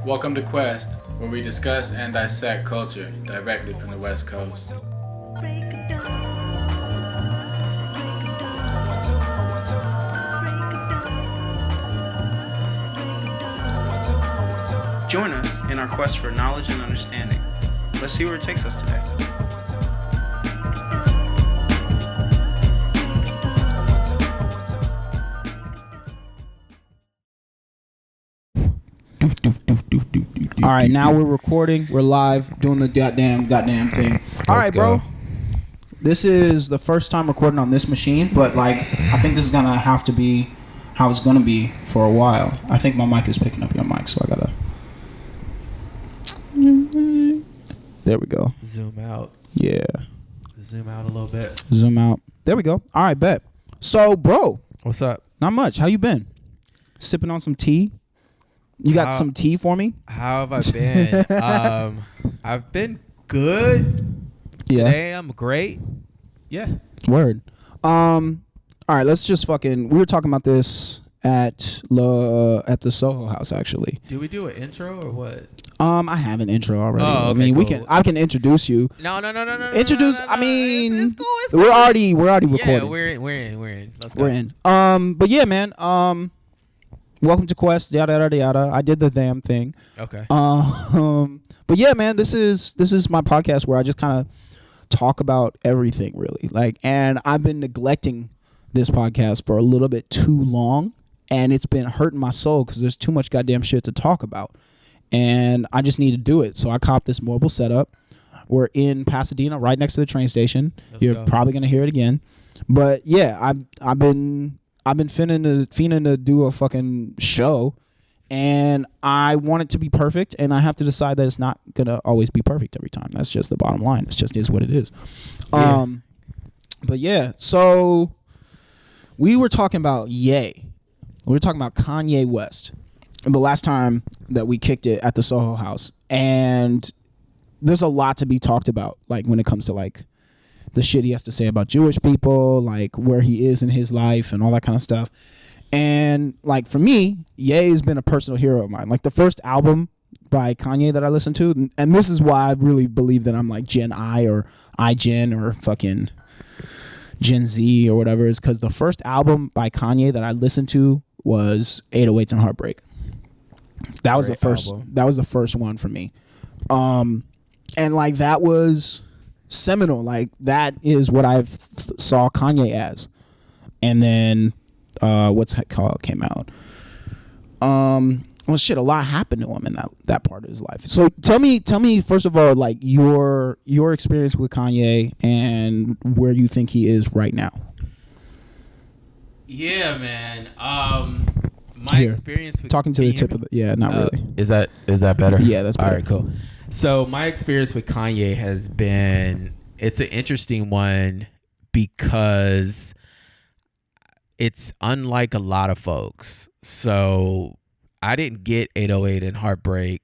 Welcome to Quest, where we discuss and dissect culture directly from the West Coast. Join us in our quest for knowledge and understanding. Let's see where it takes us today. All right, now we're recording. We're live, doing the goddamn thing. All right, bro. This is the first time recording on this machine, but like I think this is gonna have to be how it's gonna be for a while. I think my mic is picking up your mic, so I gotta. There we go. Zoom out. Yeah. Zoom out a little bit. Zoom out. There we go. All right, bet. So, bro. What's up? Not much. How you been? Sipping on some tea? You got some tea for me? How have I been? I've been good. Yeah. Today I'm great. Yeah. Word. All right, let's just fucking. We were talking about this at the Soho House actually. Do we do an intro or what? I have an intro already. Oh, okay, I mean, cool. I can introduce you. No. Introduce. No. I mean, it's cool. we're already recording. Yeah, we're in. Let's go. We're in. But yeah, man. Welcome to Quest. Yada yada yada. I did the damn thing. Okay. But yeah, man. This is my podcast where I just kind of talk about everything, really. Like, and I've been neglecting this podcast for a little bit too long, and it's been hurting my soul because there's too much goddamn shit to talk about, and I just need to do it. So I copped this mobile setup. We're in Pasadena, right next to the train station. You're probably gonna hear it again, but yeah, I've been fiending to do a fucking show, and I want it to be perfect, and I have to decide that it's not gonna always be perfect every time. That's just the bottom line. It just is what it is. Yeah. But yeah, so we were talking about Ye. We were talking about Kanye West the last time that we kicked it at the Soho House, and there's a lot to be talked about, like when it comes to like the shit he has to say about Jewish people, like where he is in his life and all that kind of stuff. And like for me, Ye has been a personal hero of mine. Like the first album by Kanye that I listened to, and this is why I really believe that I'm like Gen I or iGen or fucking Gen Z or whatever, is because the first album by Kanye that I listened to was 808s and Heartbreak. That was the first album. That was the first one for me. And like that was seminal. Like that is what I saw Kanye as. And then what's that called came out. Well, shit, a lot happened to him in that part of his life. So tell me first of all, like your experience with Kanye and where you think he is right now. Yeah, man. My experience with talking to the tip of the not really. Is that better? Yeah, that's better. All right, cool. So my experience with Kanye has been, it's an interesting one because it's unlike a lot of folks. So I didn't get 808 and Heartbreak.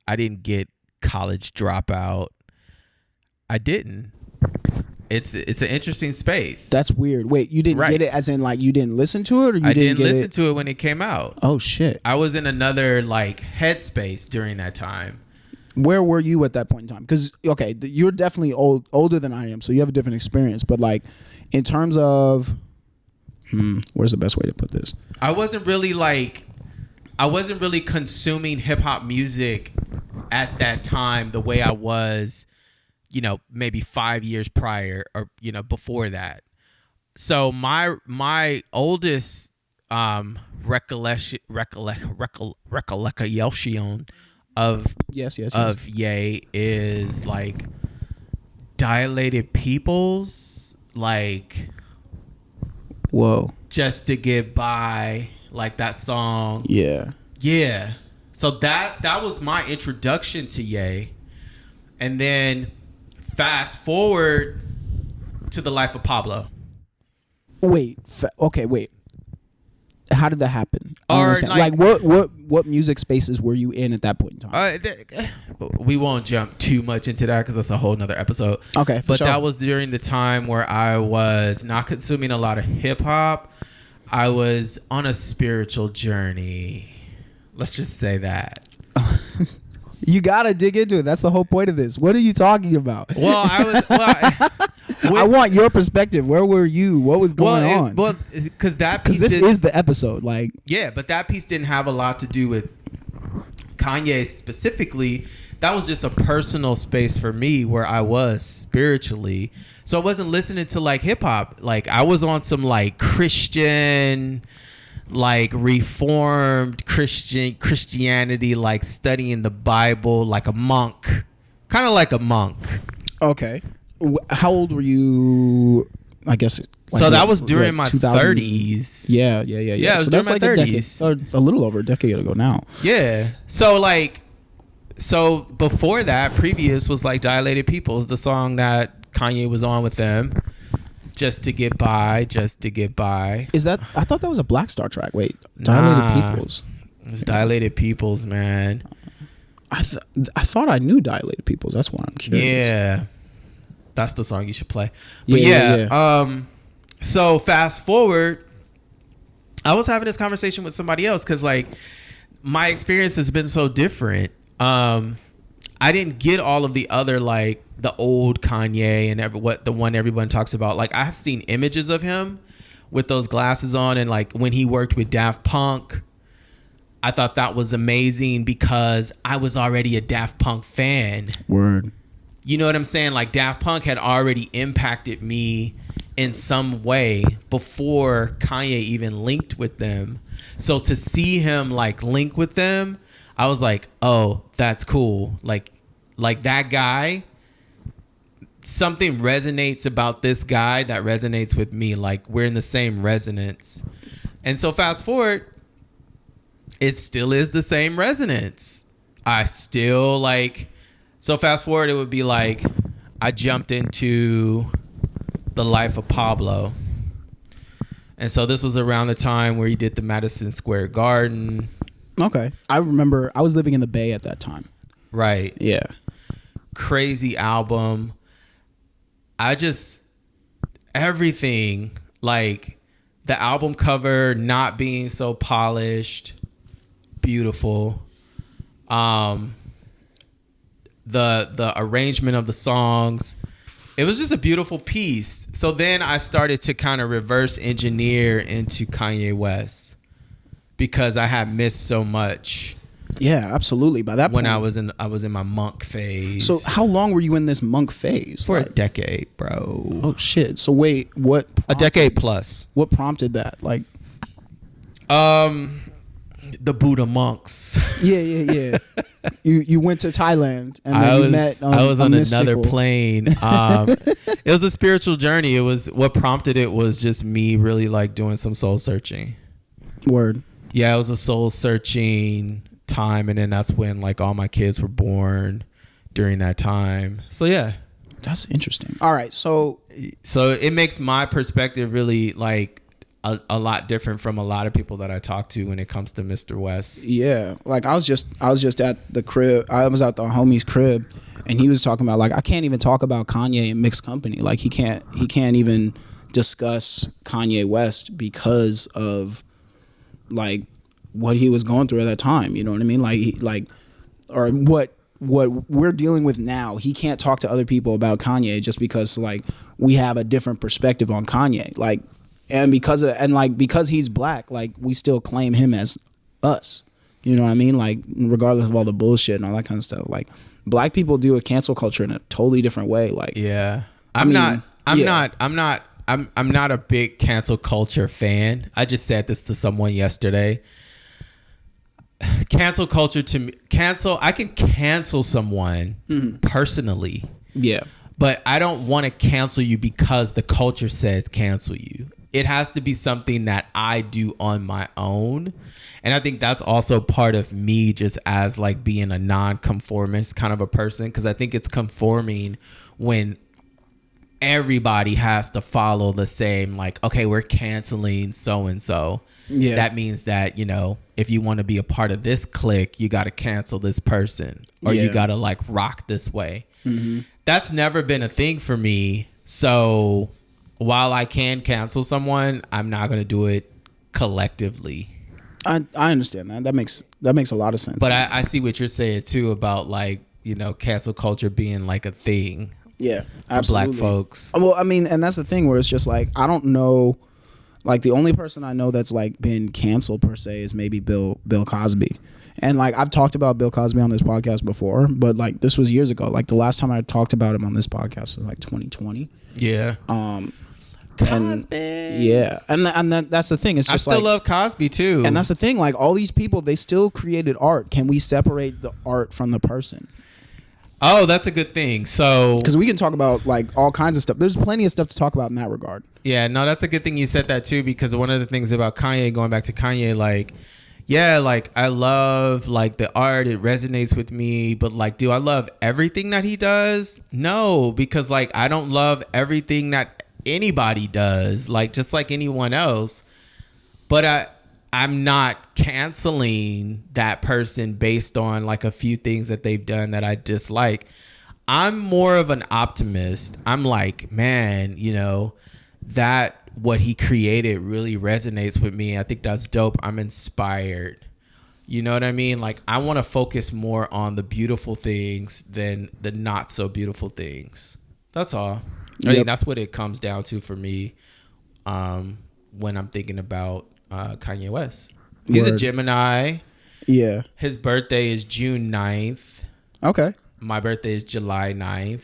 I didn't get College Dropout. I didn't. It's an interesting space. That's weird. Wait, you didn't get it as in like you didn't listen to it, or I didn't listen to it when it came out. Oh shit. I was in another like headspace during that time. Where were you at that point in time? Because okay, you're definitely older than I am, so you have a different experience. But like, in terms of, where's the best way to put this? I wasn't really consuming hip hop music at that time the way I was, maybe 5 years prior or before that. So my oldest recollection of Ye is like Dilated Peoples, like whoa, Just to Get By, like that song. Yeah. So that was my introduction to Ye. And then fast forward to The Life of Pablo. Wait. How did that happen? Or like what music spaces were you in at that point in time? We won't jump too much into that because that's a whole nother episode. Okay, but sure. That was during the time where I was not consuming a lot of hip hop. I was on a spiritual journey. Let's just say that. You gotta dig into it. That's the whole point of this. What are you talking about? Well, I want your perspective. Where were you? What was going on? Well, because this is the episode. Like, yeah, but that piece didn't have a lot to do with Kanye specifically. That was just a personal space for me where I was spiritually. So I wasn't listening to like hip hop. Like I was on some like Christian, like reformed Christianity, like studying the Bible like a monk, kind of like a monk. Okay. How old were you? I guess. Like, so that was during my 30s. Yeah. So that's like 30s. a little over a decade ago now. Yeah. So before that, previous was like Dilated Peoples, the song that Kanye was on with them. Just to get by. Is that? I thought that was a Black Star track. Wait, Dilated Peoples. It's Dilated Peoples, man. I thought I knew Dilated Peoples. That's why I'm curious. Yeah, that's the song you should play. But yeah. So fast forward, I was having this conversation with somebody else because like my experience has been so different. I didn't get all of the other like the old Kanye and the one everyone talks about. Like I have seen images of him with those glasses on, and like when he worked with Daft Punk, I thought that was amazing because I was already a Daft Punk fan. Word. You know what I'm saying? Like Daft Punk had already impacted me in some way before Kanye even linked with them. So to see him like link with them, I was like, oh, that's cool. Like that guy, something resonates about this guy that resonates with me. Like we're in the same resonance. And so fast forward, it still is the same resonance. I still like, so fast forward, it would be like, I jumped into the life of Pablo. And so this was around the time where he did the Madison Square Garden. Okay. I remember I was living in the Bay at that time. Right. Yeah. Crazy album. Everything, like the album cover not being so polished, beautiful. The arrangement of the songs, it was just a beautiful piece. So then I started to kind of reverse engineer into Kanye West because I had missed so much. Yeah, absolutely. By that point, when I was in my monk phase. So how long were you in this monk phase? For a decade, bro. Oh shit. So wait, a decade plus. What prompted that? The Buddha monks. Yeah. You went to Thailand and then you met. I was on another plane. It was a spiritual journey. It was what prompted it was just me really like doing some soul searching. Word. Yeah, it was a soul searching time, and then that's when like all my kids were born during that time. So yeah, that's interesting. All right, so it makes my perspective really like a lot different from a lot of people that I talk to when it comes to Mr. West. Yeah, like I was just at the crib. I was at the homie's crib, and he was talking about like I can't even talk about Kanye in mixed company. Like he can't even discuss Kanye West because of like what he was going through at that time. You know what I mean? Or what we're dealing with now. He can't talk to other people about Kanye just because like we have a different perspective on Kanye. Like. And because he's black, like we still claim him as us. You know what I mean? Like regardless of all the bullshit and all that kind of stuff. Like black people deal with cancel culture in a totally different way. Like yeah, I'm not a big cancel culture fan. I just said this to someone yesterday. Cancel culture to me, I can cancel someone personally. Yeah. But I don't want to cancel you because the culture says cancel you. It has to be something that I do on my own. And I think that's also part of me just as like being a non-conformist kind of a person. Because I think it's conforming when everybody has to follow the same, like, okay, we're canceling so-and-so. Yeah. That means that, you know, if you want to be a part of this clique, you got to cancel this person. Or you got to like rock this way. Mm-hmm. That's never been a thing for me. So while I can cancel someone, I'm not going to do it collectively. I understand that. That makes a lot of sense. But I see what you're saying too about like, you know, cancel culture being like a thing. Yeah, for absolutely. Black folks. Well, I mean, and that's the thing where it's just like, I don't know, like the only person I know that's like been canceled per se is maybe Bill Cosby. And like I've talked about Bill Cosby on this podcast before, but like this was years ago. Like the last time I talked about him on this podcast was like 2020. Yeah. Cosby. And that's the thing. It's just I still love Cosby too. And that's the thing. Like all these people, they still created art. Can we separate the art from the person? Oh, that's a good thing. So, because we can talk about like all kinds of stuff. There's plenty of stuff to talk about in that regard. Yeah, no, that's a good thing you said that too, because one of the things about Kanye, going back to Kanye, like, yeah, like I love like the art, it resonates with me, but like, do I love everything that he does? No, because like I don't love everything that anybody does, like just like anyone else. But I'm not canceling that person based on like a few things that they've done that I dislike. I'm more of an optimist. I'm like, man, you know, that what he created really resonates with me. I think that's dope. I'm inspired. You know what I mean? Like I want to focus more on the beautiful things than the not so beautiful things. That's all. I think that's what it comes down to for me when I'm thinking about Kanye West. He's a Gemini. Yeah. His birthday is June 9th. Okay. My birthday is July 9th.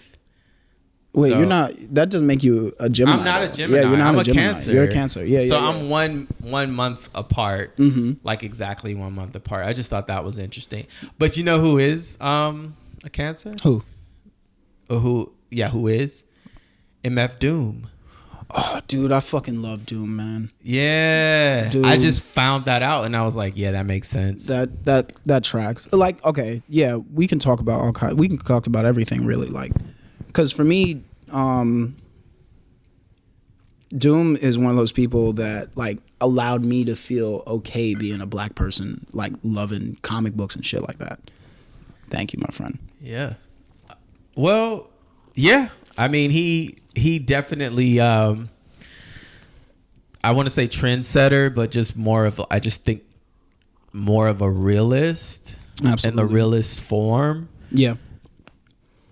Wait, you're not. That doesn't make you a Gemini. I'm not a Gemini. Yeah, you're not I'm a Gemini. Cancer. You're a Cancer. Yeah. So I'm one month apart. Mm-hmm. Like exactly 1 month apart. I just thought that was interesting. But you know who is a Cancer? Who? Who is? MF Doom. Oh, dude, I fucking love Doom, man. Yeah, dude. I just found that out, and I was like, yeah, that makes sense. That tracks. Like, okay, yeah, we can talk about all kinds. We can talk about everything, really. Like, because for me, Doom is one of those people that like allowed me to feel okay being a black person, like loving comic books and shit like that. Thank you, my friend. Yeah. Well, yeah. I mean, he definitely, I want to say trendsetter, but just I just think more of a realist. Absolutely. In the realist form. Yeah.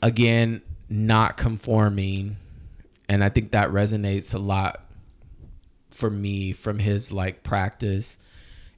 Again, not conforming. And I think that resonates a lot for me from his like practice.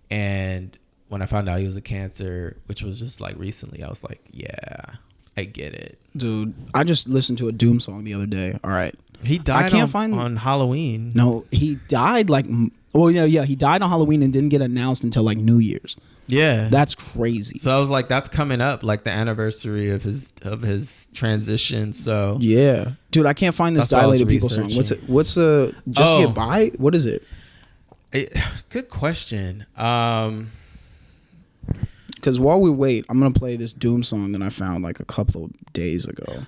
And when I found out he was a Cancer, which was just like recently, I was like, yeah, I get it. Dude, I just listened to a Doom song the other day. All right. He died on Halloween. No, he died like, well, yeah, he died on Halloween and didn't get announced until like New Year's. Yeah. That's crazy. So I was like, that's coming up, like the anniversary of his transition. So yeah. Dude, I can't find this Dilated People song. What's to Get By? What is it? Good question. Because while we wait, I'm going to play this Doom song that I found like a couple of days ago.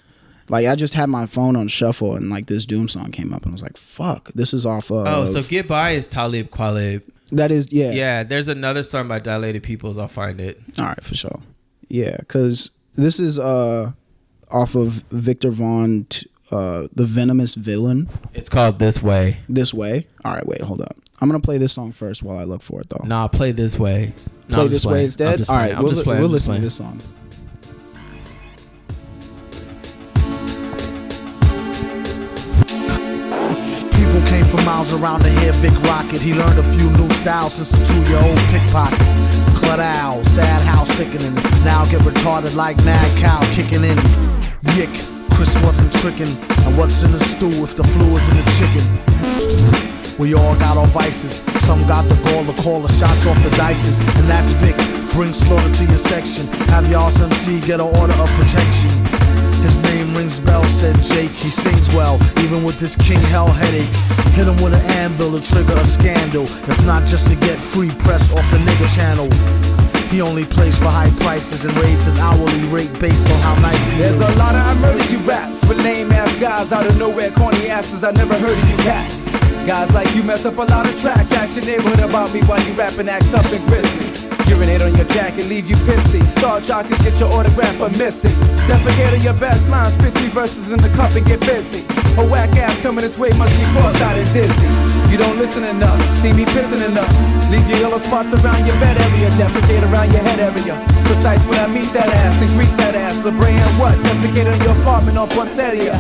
Like I just had my phone on shuffle and like this Doom song came up and I was like, fuck, this is off of... so Get By is Talib Kweli. That is, yeah. Yeah, there's another song by Dilated Peoples. I'll find it. All right, for sure. Yeah, because this is off of Victor Vaughn, The Venomous Villain. It's called This Way. This Way? All right, wait, hold up. I'm going to play this song first while I look for it, though. Nah, play This Way. Play This Way instead? All right, we'll listen to this song. People came from miles around to hear Vic Rocket. He learned a few new styles since a 2-year-old pickpocket. Cludow, sad how sickening. Now get retarded like mad cow kicking in. Yick, Chris wasn't tricking. And what's in the stew if the flu is in the chicken? We all got our vices. Some got the gall to call the shots off the dices. And that's Vic, bring slaughter to your section. Have y'all's MC get an order of protection. His name rings bell, said Jake. He sings well, even with this King Hell headache. Hit him with an anvil to trigger a scandal. If not just to get free press off the nigga channel. He only plays for high prices and rates his hourly rate based on how nice he is. There's a lot of I murder you raps for lame ass guys out of nowhere, corny asses. I never heard of you cats. Guys like you mess up a lot of tracks. Ask your neighborhood about me while you rap and act tough and grizzly. Urinate on your jacket, leave you pissy. Star jockeys get your autograph for missing. Defecate on your best line, spit 3 verses in the cup and get busy. A whack ass coming this way must be cross-eyed and dizzy. You don't listen enough, see me pissing enough. Leave your yellow spots around your bed area, defecate around your head area. Precise when I meet that ass and greet that ass. LeBron what? Defecate on your apartment on Ponceria.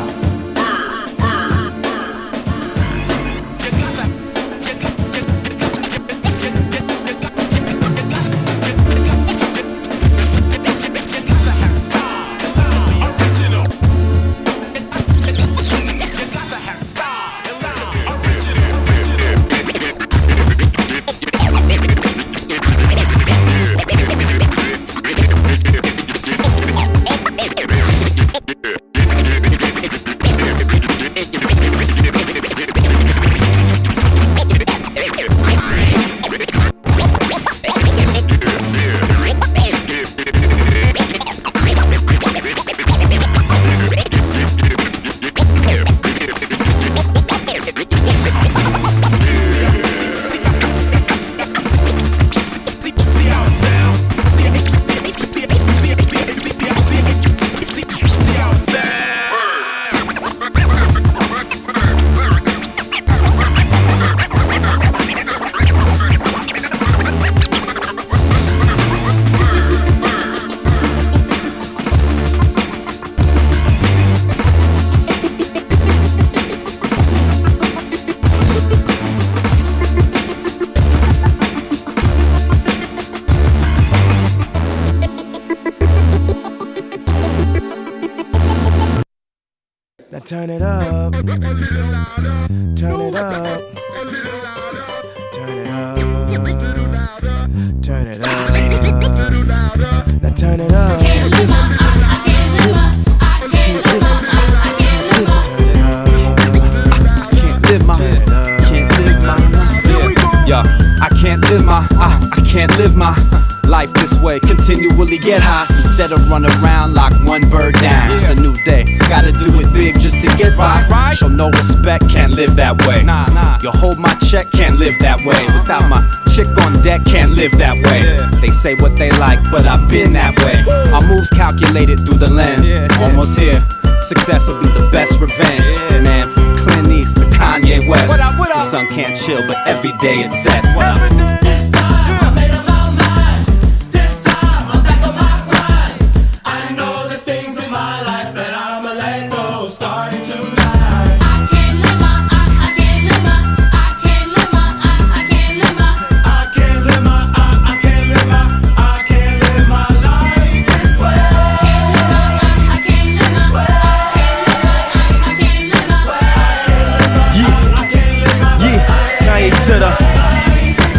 Now turn it up, turn it up, turn it up, turn it up. Now turn it up. Can't live my, I can't live my, I can't live my, I can't live my. Yeah, I can't live my, I can't live my life this way. Continually get high instead of run around like one bird down. It's a new day, gotta do it big just to get by. Show no respect, can't live that way. You hold my check, can't live that way. Without my chick on deck, can't live that way. They say what they like, but I've been that way. Our moves calculated through the lens. Almost here, success will be the best revenge. Man, from Clint East to Kanye West, the sun can't chill, but every day it sets. This time I made up my mind. This time I'm back on my grind. I know there's things in my life that I'ma let go starting tonight. I can't live my, I can't live my, I can't live my, I can't live my, I can't live my, I can't live my, I can't live my life this way. can't live my, I can't live my, I can't live my, I can't live my. Kanye to the.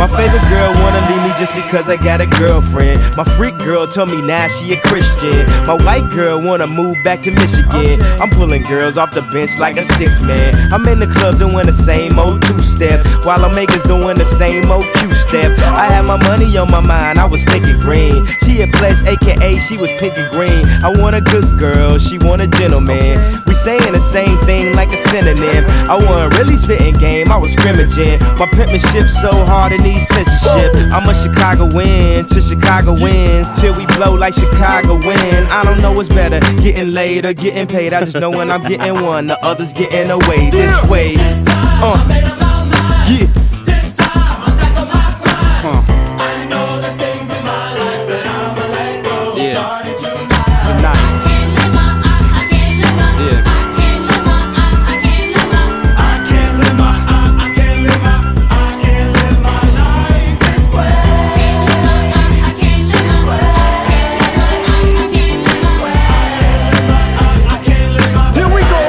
My favorite girl wanna leave me just because I got a girlfriend. My freak girl told me now she a Christian. My white girl wanna move back to Michigan. I'm pulling girls off the bench like a 6-man. I'm in the club doing the same old 2-step, while Omega's doing the same old Q-step. I had my money on my mind, I was thinking green. She had pledged, aka she was pink and green. I want a good girl, she want a gentleman. We saying the same thing like a synonym. I wasn't really spitting game, I was scrimmaging. My penmanship so hard it needs censorship. I'm a Chicago win to Chicago wins till we blow like Chicago win. I don't know what's better, getting laid or getting paid. I just know when I'm getting one, the others getting away. This way, This time I made up my mind. yeah. This time I'm back on my grind. I know there's things in my life that I'ma let go starting tonight. Tonight. I can't live my, I can't live my, I can't live my, I can't live my. I can't live my, I can't live my, I can't live my life this way. Can't live my, I can't live my, I can't live my, I can't live my. I can't live my. Here we go.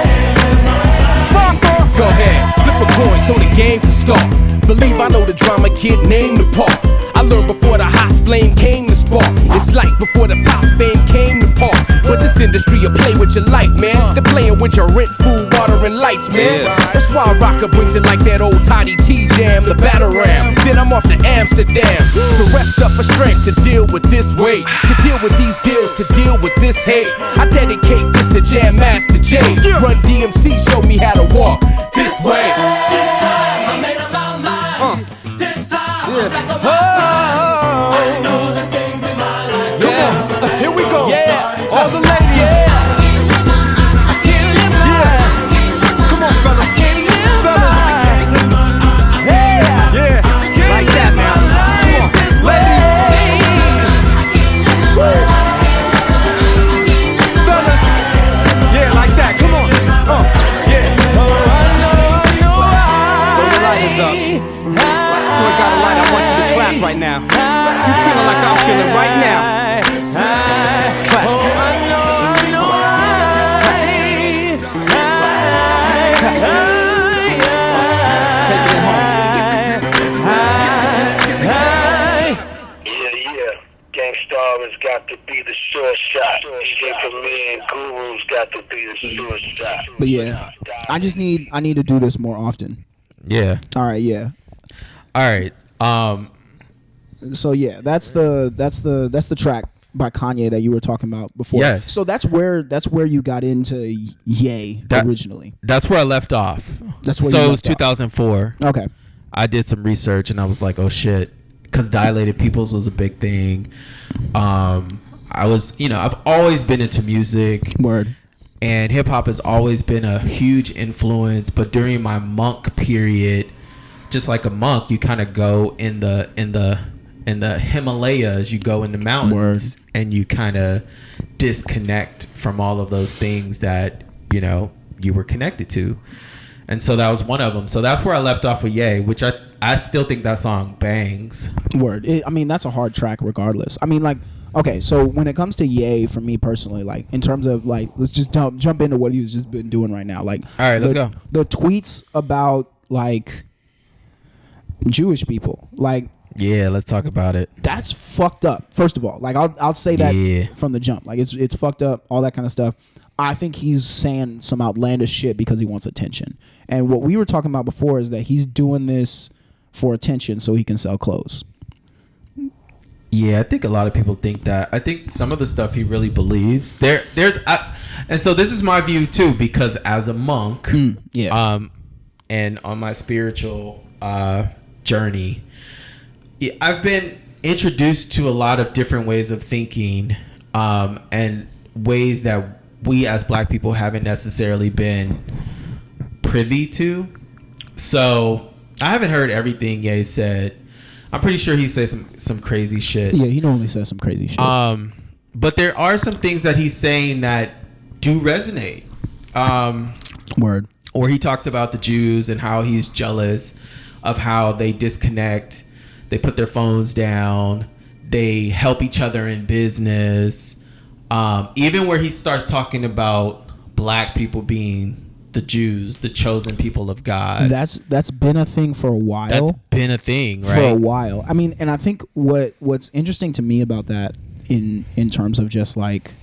Go ahead, flip a coin so the game can start. Believe I know the drama kid named the part. I learned before the hot flame came to spark. It's like before the pop fame came to park. But this industry will play with your life, man. They're playing with your rent, food, water, and lights, man. That's why Rocker brings it like that old Toddy T jam, the battle ram. Then I'm off to Amsterdam to rest up for strength to deal with this weight, to deal with these deals, to deal with this hate. I dedicate this to Jam Master J. Run DMC, show me how to walk this way. This time I made up my mind. This time I'm back on my grind. I know right now. You feeling like I'm feeling right now. Clap. Take it home. Gangstar has got to be the sure shot. Shaker Man Guru's got to be the sure shot. But yeah, I need to do this more often. Yeah. All right. Yeah. All right. So yeah, that's the track by Kanye that you were talking about before. Yes. So that's where you got into Ye originally. That's where I left off. That's where. So you it was left off. 2004. Okay. I did some research and I was like, oh shit, because Dilated Peoples was a big thing. I was, I've always been into music. Word. And hip hop has always been a huge influence. But during my monk period, just like a monk, you kind of go in the Himalayas, you go in the mountains. Word. And you kind of disconnect from all of those things that you were connected to. And so that was one of them. So that's where I left off with Ye, which I still think that song bangs. Word. That's a hard track regardless. Okay, so when it comes to Ye, for me personally, like in terms of like, let's just jump into what he's just been doing right now. Like, all right, let's go. The tweets about like Jewish people, like. Yeah, let's talk about it. That's fucked up. First of all, like I'll say that from the jump. Like it's fucked up, all that kind of stuff. I think he's saying some outlandish shit because he wants attention. And what we were talking about before is that he's doing this for attention so he can sell clothes. Yeah, I think a lot of people think that. I think some of the stuff he really believes. And so this is my view too, because as a monk, and on my spiritual journey, I've been introduced to a lot of different ways of thinking, and ways that we as black people haven't necessarily been privy to. So I haven't heard everything Ye said. I'm pretty sure he said some crazy shit. Yeah, he normally says some crazy shit. But there are some things that he's saying that do resonate. Word. Or he talks about the Jews and how he's jealous of how they disconnect. They put their phones down. They help each other in business. Even where he starts talking about black people being the Jews, the chosen people of God. That's been a thing for a while. That's been a thing, right? For a while. And I think what's interesting to me about that in terms of just like,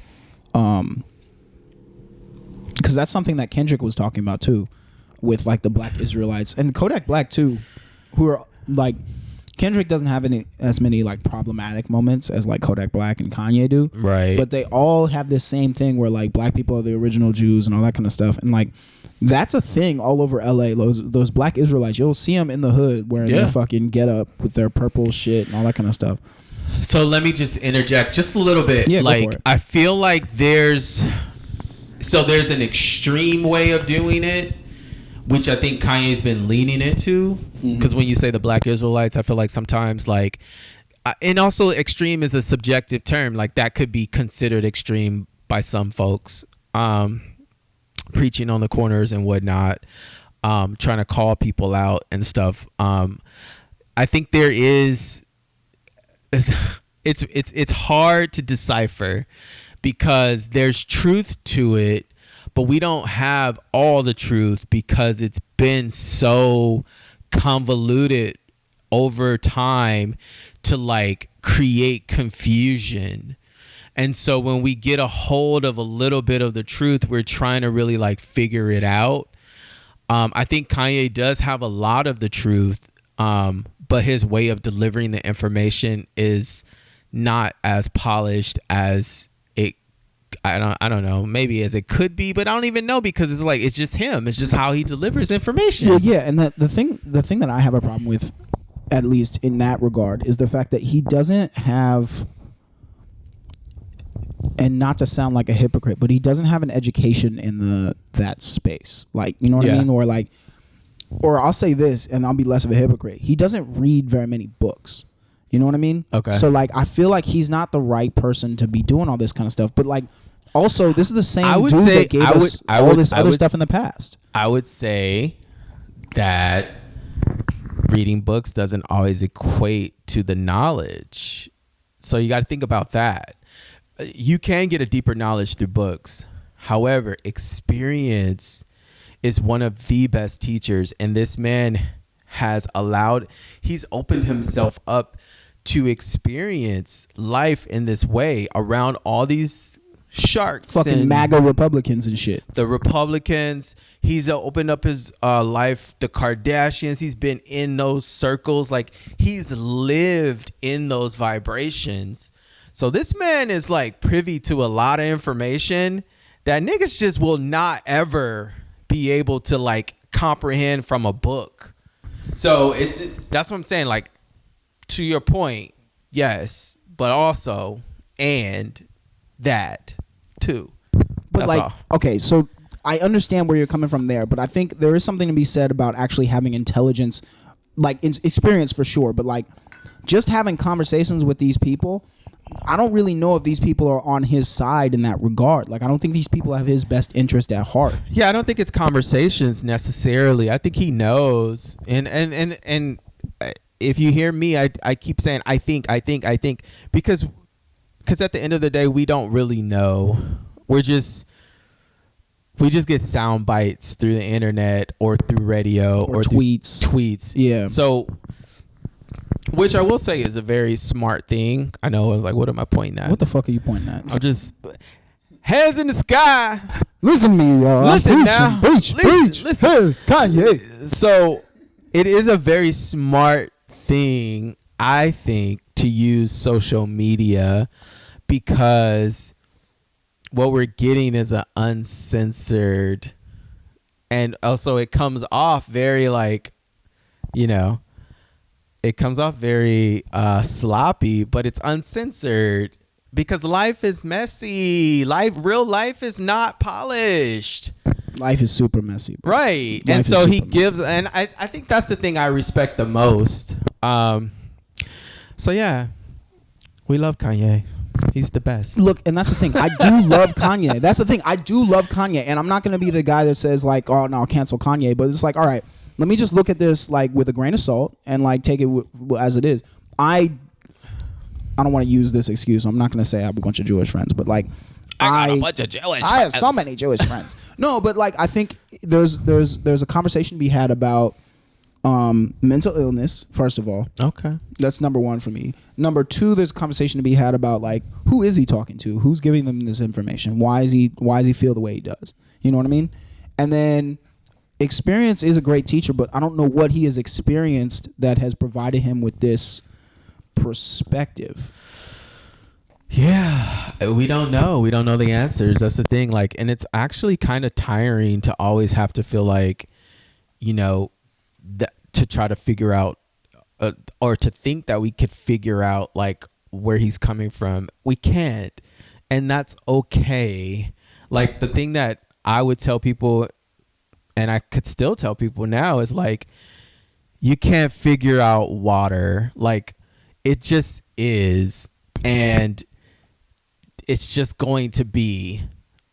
because that's something that Kendrick was talking about too, with like the Black Israelites and Kodak Black too, who are like. Kendrick doesn't have as many like problematic moments as like Kodak Black and Kanye do. Right. But they all have this same thing where like black people are the original Jews and all that kind of stuff. And like that's a thing all over LA. Those Black Israelites, you'll see them in the hood wearing their fucking get up with their purple shit and all that kind of stuff. So let me just interject just a little bit. Yeah, like go for it. I feel like there's an extreme way of doing it, which I think Kanye's been leaning into. Because when you say the Black Israelites, I feel like sometimes like, and also extreme is a subjective term. Like that could be considered extreme by some folks, preaching on the corners and whatnot, trying to call people out and stuff. I think there is, it's hard to decipher because there's truth to it, but we don't have all the truth because it's been so convoluted over time to like create confusion. And so when we get a hold of a little bit of the truth, we're trying to really like figure it out. I think Kanye does have a lot of the truth, but his way of delivering the information is not as polished as I don't know, maybe as it could be, but I don't even know because it's like it's just him. It's just how he delivers information. Well, yeah, and the thing that I have a problem with, at least in that regard, is the fact that he doesn't have, and not to sound like a hypocrite, but he doesn't have an education in that space. Like, you know what I mean? Or I'll say this, and I'll be less of a hypocrite. He doesn't read very many books. You know what I mean? Okay. So like, I feel like he's not the right person to be doing all this kind of stuff. But like, also, this is the same dude that gave us all this other stuff in the past. I would say that reading books doesn't always equate to the knowledge. So you got to think about that. You can get a deeper knowledge through books. However, experience is one of the best teachers. And this man he's opened himself up to experience life in this way around all these sharks, fucking and MAGA Republicans and shit. The Republicans. He's opened up his life. The Kardashians. He's been in those circles. Like, he's lived in those vibrations. So this man is like privy to a lot of information that niggas just will not ever be able to like comprehend from a book. So that's what I'm saying. Like, to your point, yes, but also and that too. But that's like, all. okay, so I understand where you're coming from there, but I think there is something to be said about actually having intelligence, like experience for sure, but like just having conversations with these people. I don't really know if these people are on his side in that regard. Like, I don't think these people have his best interest at heart. Yeah, I don't think it's conversations necessarily. I think he knows. And if you hear me, I keep saying I think because at the end of the day, we don't really know. We just get sound bites through the internet or through radio or tweets. Yeah. So, which I will say is a very smart thing. I know, like, what am I pointing at? What the fuck are you pointing at? I'm just hands in the sky. Listen to me, y'all. Listen now. Preach. Listen. Hey, Kanye. So it is a very smart thing, I think, to use social media, because what we're getting is an uncensored, and also it comes off very like, it comes off very sloppy, but it's uncensored because life is messy. Real life is not polished. Life is super messy, bro. Right. Life and so he messy. gives, and I think that's the thing I respect the most. So yeah, we love Kanye. He's the best. Look, and that's the thing. I do love Kanye. That's the thing. I do love Kanye, and I'm not going to be the guy that says like, "Oh no, cancel Kanye." But it's like, all right, let me just look at this like with a grain of salt and like take it as it is. I don't want to use this excuse. I'm not going to say I have a bunch of Jewish friends, but like I got a bunch of Jewish I have so many Jewish friends. No, but like I think there's a conversation to be had about mental illness, first of all. Okay. That's number one for me. Number two, there's a conversation to be had about like, who is he talking to? Who's giving them this information? Why is he feel the way he does? You know what I mean? And then experience is a great teacher, but I don't know what he has experienced that has provided him with this perspective. Yeah, we don't know. We don't know the answers. That's the thing. Like, and it's actually kind of tiring to always have to feel like, to try to figure out or to think that we could figure out like where he's coming from. We can't, and that's okay. Like, the thing that I would tell people, and I could still tell people now, is like, you can't figure out water. Like, it just is, and it's just going to be,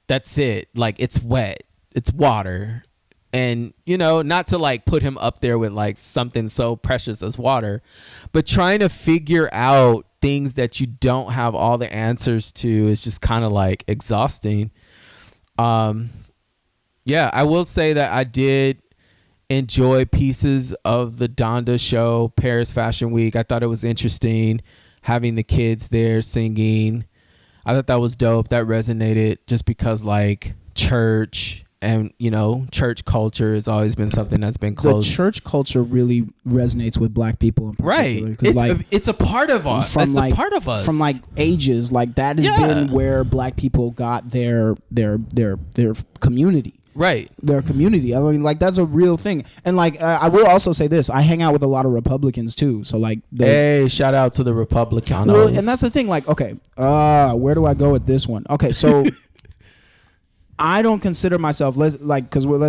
that's it. Like, it's wet, it's water. And, not to like put him up there with like something so precious as water, but trying to figure out things that you don't have all the answers to is just kind of like exhausting. Yeah, I will say that I did enjoy pieces of the Donda show, Paris Fashion Week. I thought it was interesting having the kids there singing. I thought that was dope. That resonated just because like church and, church culture has always been something that's been close. The church culture really resonates with black people in particular. Right. It's a part of us. It's a part of us. From like ages, like that has been where black people got their community. Right. Their community. I mean, like, that's a real thing. And like, I will also say this: I hang out with a lot of Republicans too. So like, hey, shout out to the Republicanos. Well, and that's the thing. Like, okay, where do I go with this one? Okay, so I don't consider myself let's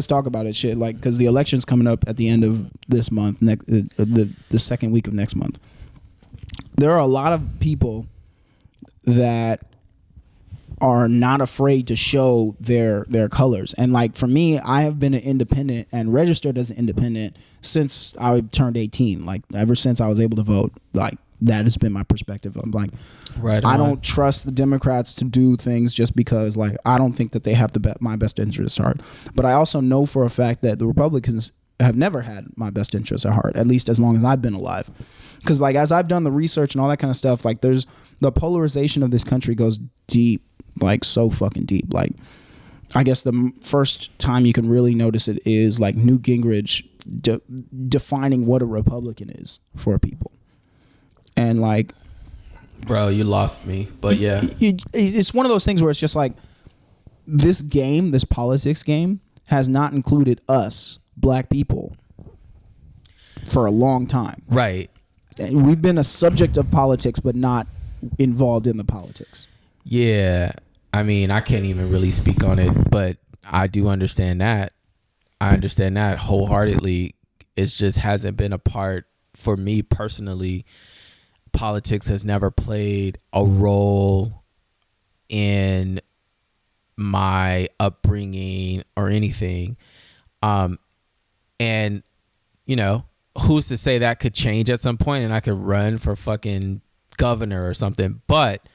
talk about it, shit. Like, because the election's coming up at the end of this month, the second week of next month. There are a lot of people that are not afraid to show their colors. And like for me, I have been an independent and registered as an independent since I turned 18. Like ever since I was able to vote, like that has been my perspective. I'm like, I don't trust the Democrats to do things just because like I don't think that they have my best interest at heart. But I also know for a fact that the Republicans have never had my best interest at heart, at least as long as I've been alive. Because like as I've done the research and all that kind of stuff, like there's the polarization of this country goes deep, like so fucking deep. Like I guess the first time you can really notice it is like Newt Gingrich defining what a Republican is for people. And like, bro, you lost me. But yeah, it's one of those things where it's just like this game, this politics game, has not included us, black people, for a long time. Right. And we've been a subject of politics, but not involved in the politics. Yeah. I mean, I can't even really speak on it, but I do understand that. I understand that wholeheartedly. It just hasn't been a part for me personally. Politics has never played a role in my upbringing or anything. And, you know, who's to say that could change at some point and I could run for fucking governor or something. But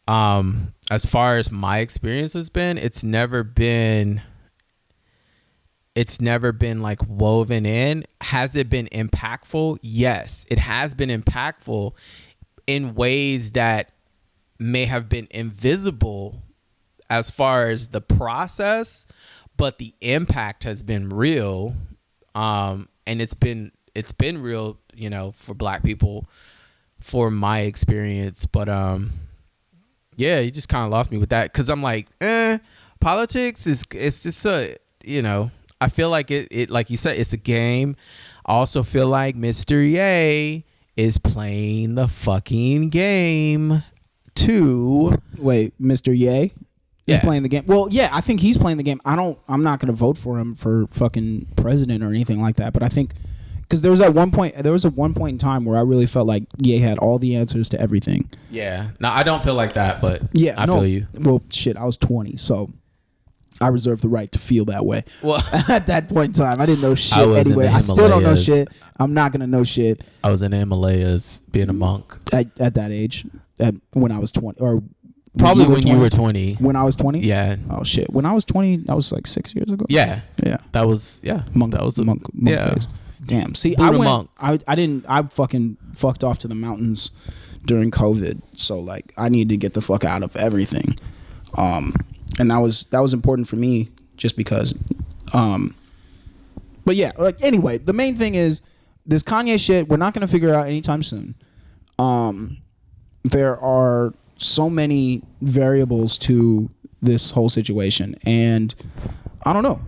as far as my experience has been, it's never been like woven in. Has it been impactful? Yes, it has been impactful in ways that may have been invisible as far as the process, but the impact has been real. And it's been real, you know, for black people, for my experience. But yeah, you just kind of lost me with that, because I'm like, politics it's just a, you know, I feel like it like you said, it's a game. I also feel like Mr. Ye is playing the fucking game too. Wait, Mr. Ye? Yeah. He's playing the game. Well, yeah, I think he's playing the game. I'm not going to vote for him for fucking president or anything like that. But I think because there was a one point in time where I really felt like Ye had all the answers to everything. Yeah. No, I don't feel like that, but yeah, I feel you. Well, shit, I was 20, so I reserve the right to feel that way. Well, at that point in time, I didn't know shit anyway. I still don't know shit. I'm not going to know shit. I was in the Himalayas being a monk. At that age, when I was 20, or probably when you were 20. When I was 20? Yeah. Oh shit. When I was 20, that was like 6 years ago. Yeah. Yeah. That was monk. That was a monk yeah. phase. Damn. See, Buddha monk. monk. I fucking fucked off to the mountains during COVID. So like I needed to get the fuck out of everything. And that was important for me just because but yeah, like anyway, the main thing is this Kanye shit, we're not going to figure it out anytime soon. There are so many variables to this whole situation, and I don't know.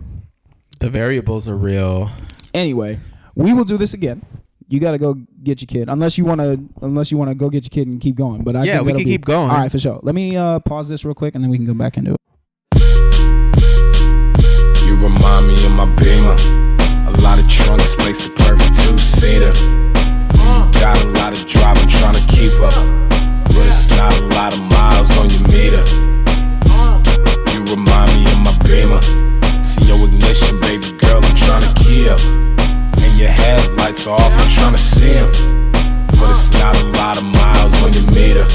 The variables are real. Anyway, we will do this again. You got to go get your kid, unless you want to go get your kid and keep going. But I think we can keep going. All right, for sure. Let me pause this real quick, and then we can go back into it. You remind me of my Beamer. A lot of trunk space, the perfect two-seater. You got a lot of driving, trying to keep up, but it's not a lot of miles on your meter. You remind me of my Beamer. See your ignition, baby girl, I'm trying to key up. And your headlights are off, I'm trying to see them, but it's not a lot of miles on your meter.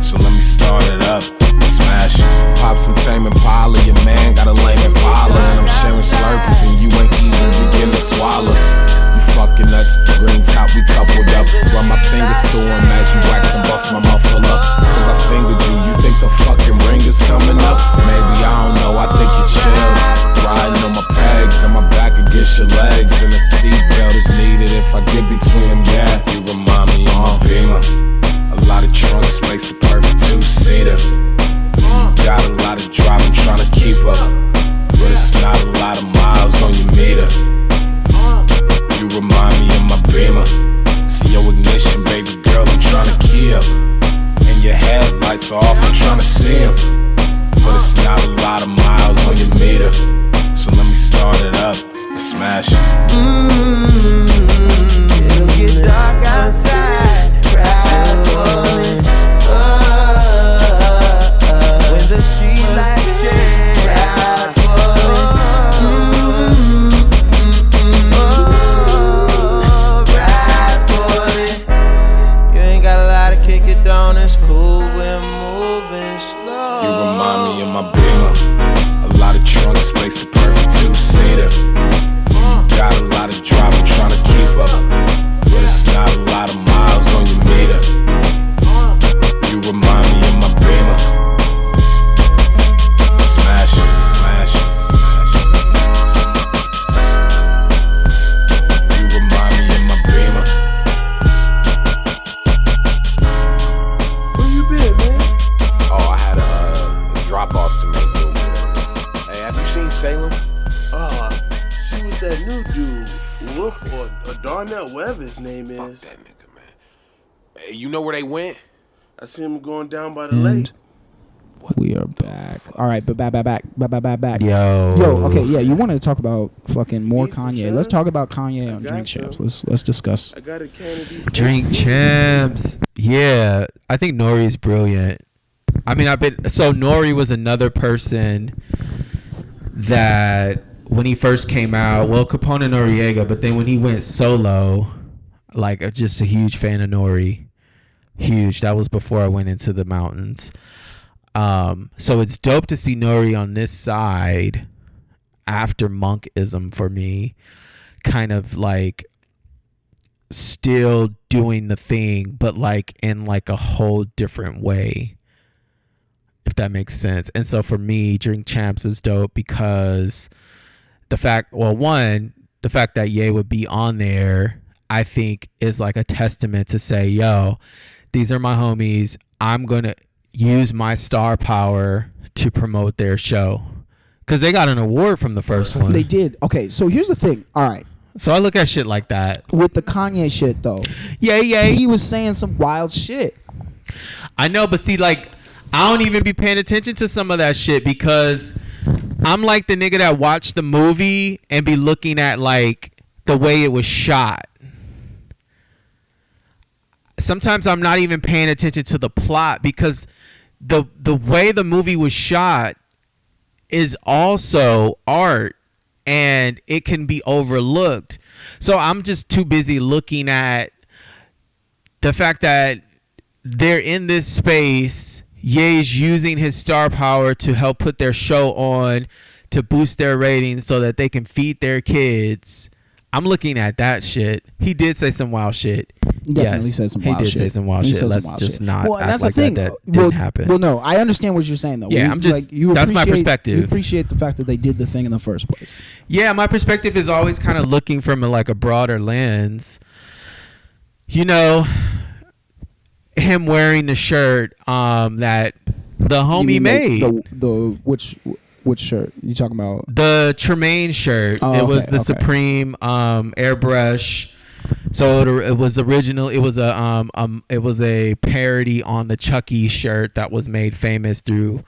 So let me start it up, smash. Pop some Tame Impala, your man got a lame Impala, and I'm sharing Slurpees and you ain't even begin to swallow. You fucking nuts, green top, we coupled up. Run my fingers through them as you wax and buff my muffler. Cause I fingered you, you think the fucking ring is coming up? Maybe, I don't know, I think you're chill. Riding on my pegs and my back against your legs, and a seatbelt is needed if I get between them, yeah. You remind me of my Beamer. A lot of trunk space, the perfect two-seater. And you got a lot of driving, trying to keep up, but it's not a lot of miles on your meter. You remind me of my Beamer. See your ignition, baby girl, I'm trying to key up. And your headlights are off, I'm trying to see them, but it's not a lot of miles on your meter. So let me start it up and smash it. It'll get dark outside, right? When the it's cool, we're moving slow. You remind me of my Beamer. A lot of trunk space, the perfect two-seater. You got a lot of drive, I'm trying to keep up, but it's not a lot of miles on your meter. You remind me of my Beamer. Smash, smash. You remind me of my Beamer. Where you been, man? Oh, I had a drop off to make over there. Hey, have you seen Salem? She was that new dude, Wolf or Darnell, whatever his name is. Fuck that nigga, man. Hey, you know where they went? I see him going down by the lake. We are back. All right, but back. Yo. Okay, yeah. You wanted to talk about fucking more Kanye. Let's talk about Kanye on Drink Champs. Let's discuss. I got a can of these Drink Champs. Yeah, I think Nori's brilliant. I mean, Nori was another person that when he first came out, well, Capone and Noriega, but then when he went solo, like just a huge fan of Nori. Huge. That was before I went into the mountains. So it's dope to see Nori on this side after Monkism for me, kind of like still doing the thing, but like in like a whole different way, if that makes sense. And so for me, Drink Champs is dope because the fact that Ye would be on there, I think is like a testament to say, yo, these are my homies. I'm going to use my star power to promote their show. Because they got an award from the first one. They did. Okay, so here's the thing. All right. So I look at shit like that. With the Kanye shit, though. Yeah. He was saying some wild shit. I know, but see, like, I don't even be paying attention to some of that shit because I'm like the nigga that watched the movie and be looking at, like, the way it was shot. Sometimes I'm not even paying attention to the plot because the way the movie was shot is also art and it can be overlooked. So I'm just too busy looking at the fact that they're in this space. Ye's using his star power to help put their show on to boost their ratings so that they can feed their kids. I'm looking at that shit. He did say some wild shit. Definitely said some wild shit. He did say some wild shit. Let's just not well, and act that's like the thing. that didn't happen. Well, no, I understand what you're saying, though. Yeah, I'm just, that's my perspective. You appreciate the fact that they did the thing in the first place. Yeah, my perspective is always kind of looking from a broader lens. You know, him wearing the shirt that the homie made. The which shirt you talking about? The Tremaine shirt. Oh, it was the okay. Supreme airbrush. So it was original. It was a parody on the Chucky shirt that was made famous through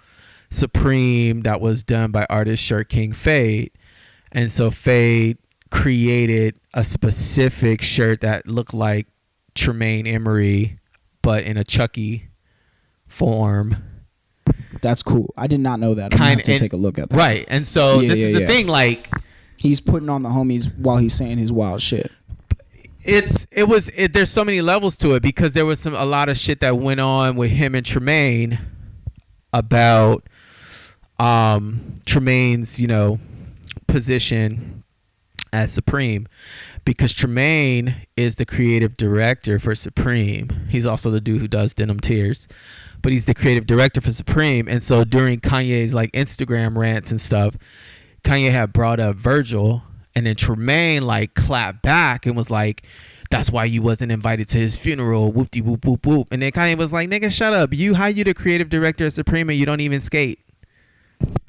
Supreme. That was done by artist Shirt King Fade, and so Fade created a specific shirt that looked like Tremaine Emory, but in a Chucky form. That's cool. I did not know that. I'm gonna have to take a look at that. Right, and so this is the thing. Like, he's putting on the homies while he's saying his wild shit. There's so many levels to it because there was a lot of shit that went on with him and Tremaine about Tremaine's position as Supreme, because Tremaine is the creative director for Supreme. He's also the dude who does Denim Tears, but he's the creative director for Supreme. And so during Kanye's like Instagram rants and stuff, Kanye had brought up Virgil. And then Tremaine like clapped back and was like, "That's why you wasn't invited to his funeral." Whoop de whoop whoop whoop. And then Kanye was like, "Nigga, shut up. How you the creative director of Supreme and you don't even skate?"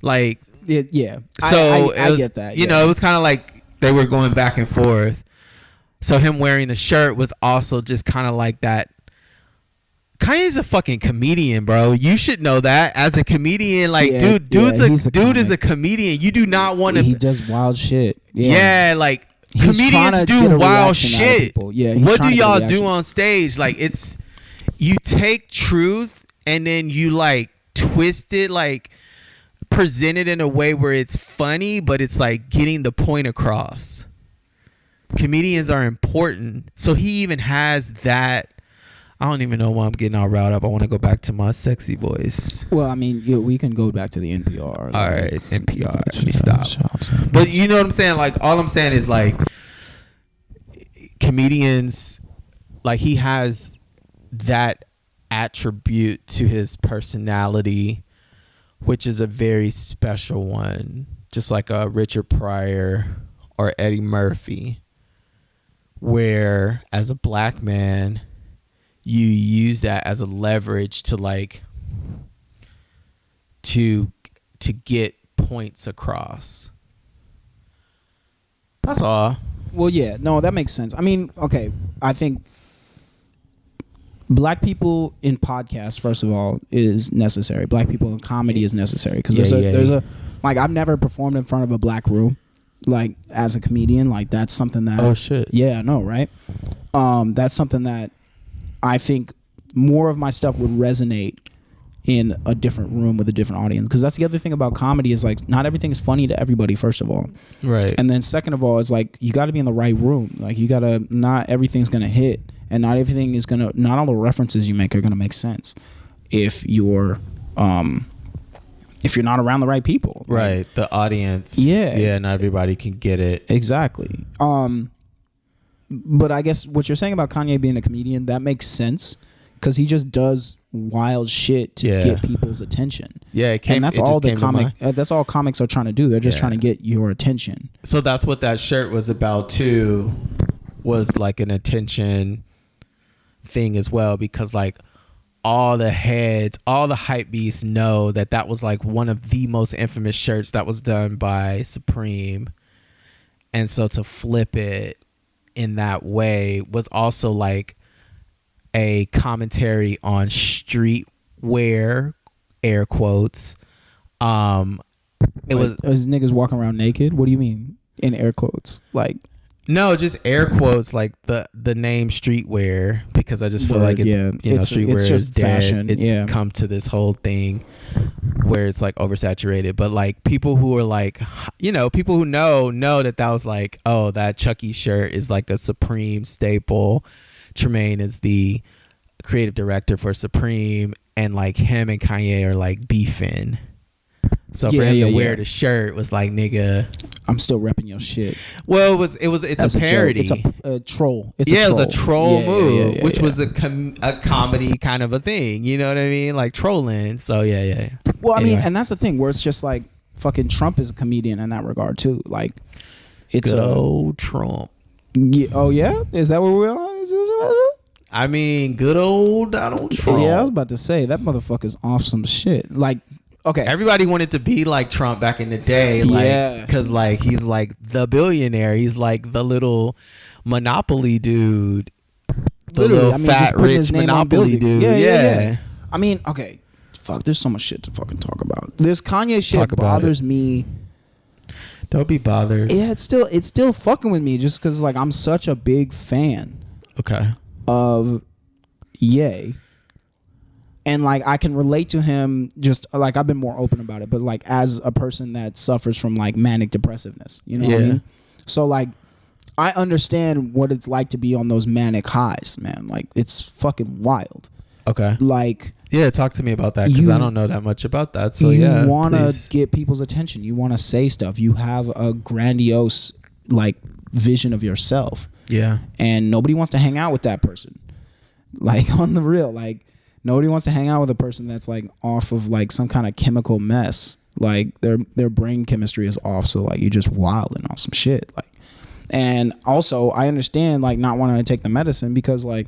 Like, yeah. So I get that. You know, it was kind of like they were going back and forth. So him wearing the shirt was also just kind of like that. Kanye's a fucking comedian, bro. You should know that as a comedian. Like, dude is a comedian. You do not want to. He does wild shit. Yeah, like comedians do wild shit. Yeah. What do y'all do on stage? Like, it's you take truth and then you like twist it, like present it in a way where it's funny, but it's like getting the point across. Comedians are important, so he even has that I don't even know why I'm getting all riled up. I want to go back to my sexy voice. Well, I mean, we can go back to the NPR. All right, NPR. Let me stop. But you know what I'm saying? Like, all I'm saying is, like, comedians, like, he has that attribute to his personality, which is a very special one, just like a Richard Pryor or Eddie Murphy, where as a black man, you use that as a leverage to like to get points across. That's all. Well, yeah, no, that makes sense. I mean, okay, I think black people in podcasts, first of all, is necessary. Black people in comedy is necessary because there's a like, I've never performed in front of a black room, like, as a comedian. Like, that's something that, oh shit, yeah, I know, right? That's something that I think more of my stuff would resonate in a different room with a different audience, because that's the other thing about comedy is, like, not everything is funny to everybody, first of all, right? And then second of all, it's like, you got to be in the right room. Like, you got to, not everything's gonna hit, and not everything is gonna, not all the references you make are gonna make sense if you're not around the right people, right? Like, the audience, yeah, not everybody can get it exactly. But I guess what you're saying about Kanye being a comedian, that makes sense, because he just does wild shit to get people's attention. Yeah, and that's all the comic. That's all comics are trying to do. They're just trying to get your attention. So that's what that shirt was about too. Was like an attention thing as well, because like all the heads, all the hype beasts know that was like one of the most infamous shirts that was done by Supreme, and so to flip it in that way was also like a commentary on streetwear, air quotes. It was niggas walking around naked. What do you mean in air quotes? Like, no, just air quotes, like the name streetwear, because I just feel like it's, streetwear is dead. Fashion. It's come to this whole thing where it's like oversaturated. But like people who are like, people who know that was like, oh, that Chucky shirt is like a Supreme staple. Tremaine is the creative director for Supreme, and like him and Kanye are like beefing. So for him to wear the shirt was like, nigga, I'm still repping your shit. Well, it's a parody. It's a troll. It was a troll move, which was a comedy kind of a thing. You know what I mean? Like trolling. So yeah. Well, I mean, and that's the thing where it's just like fucking Trump is a comedian in that regard too. Like, it's good old Trump. Yeah, oh yeah, is that where we are? I mean, good old Donald Trump. Yeah, I was about to say that motherfucker's off some shit. Like, okay, everybody wanted to be like Trump back in the day, like, because like he's like the billionaire. He's like the little monopoly dude. Literally, I mean, fat, just putting rich his name monopoly on buildings. dude. Yeah. I mean, okay, fuck. There's so much shit to fucking talk about. This Kanye shit bothers me. Don't be bothered. Yeah, it's still fucking with me just because like I'm such a big fan. Okay. Of Ye. And like I can relate to him, just like I've been more open about it, but like as a person that suffers from like manic depressiveness, you know what I mean? So like I understand what it's like to be on those manic highs, man. Like it's fucking wild. Okay. Like, yeah, talk to me about that, because I don't know that much about that. So you want to get people's attention. You want to say stuff. You have a grandiose like vision of yourself. Yeah. And nobody wants to hang out with that person. Like on the real, like nobody wants to hang out with a person that's like off of like some kind of chemical mess. Like their brain chemistry is off. So like you just wild and on some shit. Like, and also I understand like not wanting to take the medicine, because like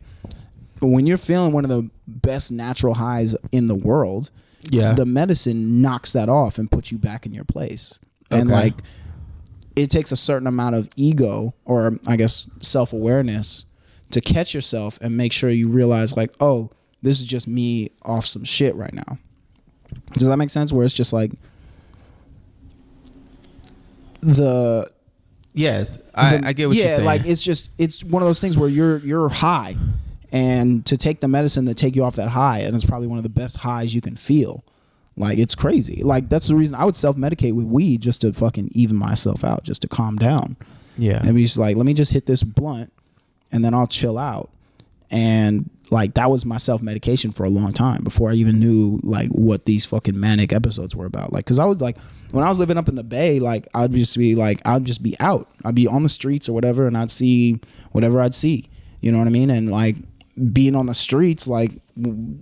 when you're feeling one of the best natural highs in the world, the medicine knocks that off and puts you back in your place. And like it takes a certain amount of ego, or I guess self-awareness, to catch yourself and make sure you realize like, oh, this is just me off some shit right now. Does that make sense? Where it's just like Yes, I get what you're saying. Yeah, like it's one of those things where you're high, and to take the medicine to take you off that high, and it's probably one of the best highs you can feel. Like it's crazy. Like that's the reason I would self-medicate with weed, just to fucking even myself out, just to calm down. Yeah. And be just like, let me just hit this blunt and then I'll chill out. And like that was my self-medication for a long time before I even knew like what these fucking manic episodes were about. Like, cause I was like, when I was living up in the Bay, like I'd just be out. I'd be on the streets or whatever, and I'd see whatever I'd see. You know what I mean? And like being on the streets, like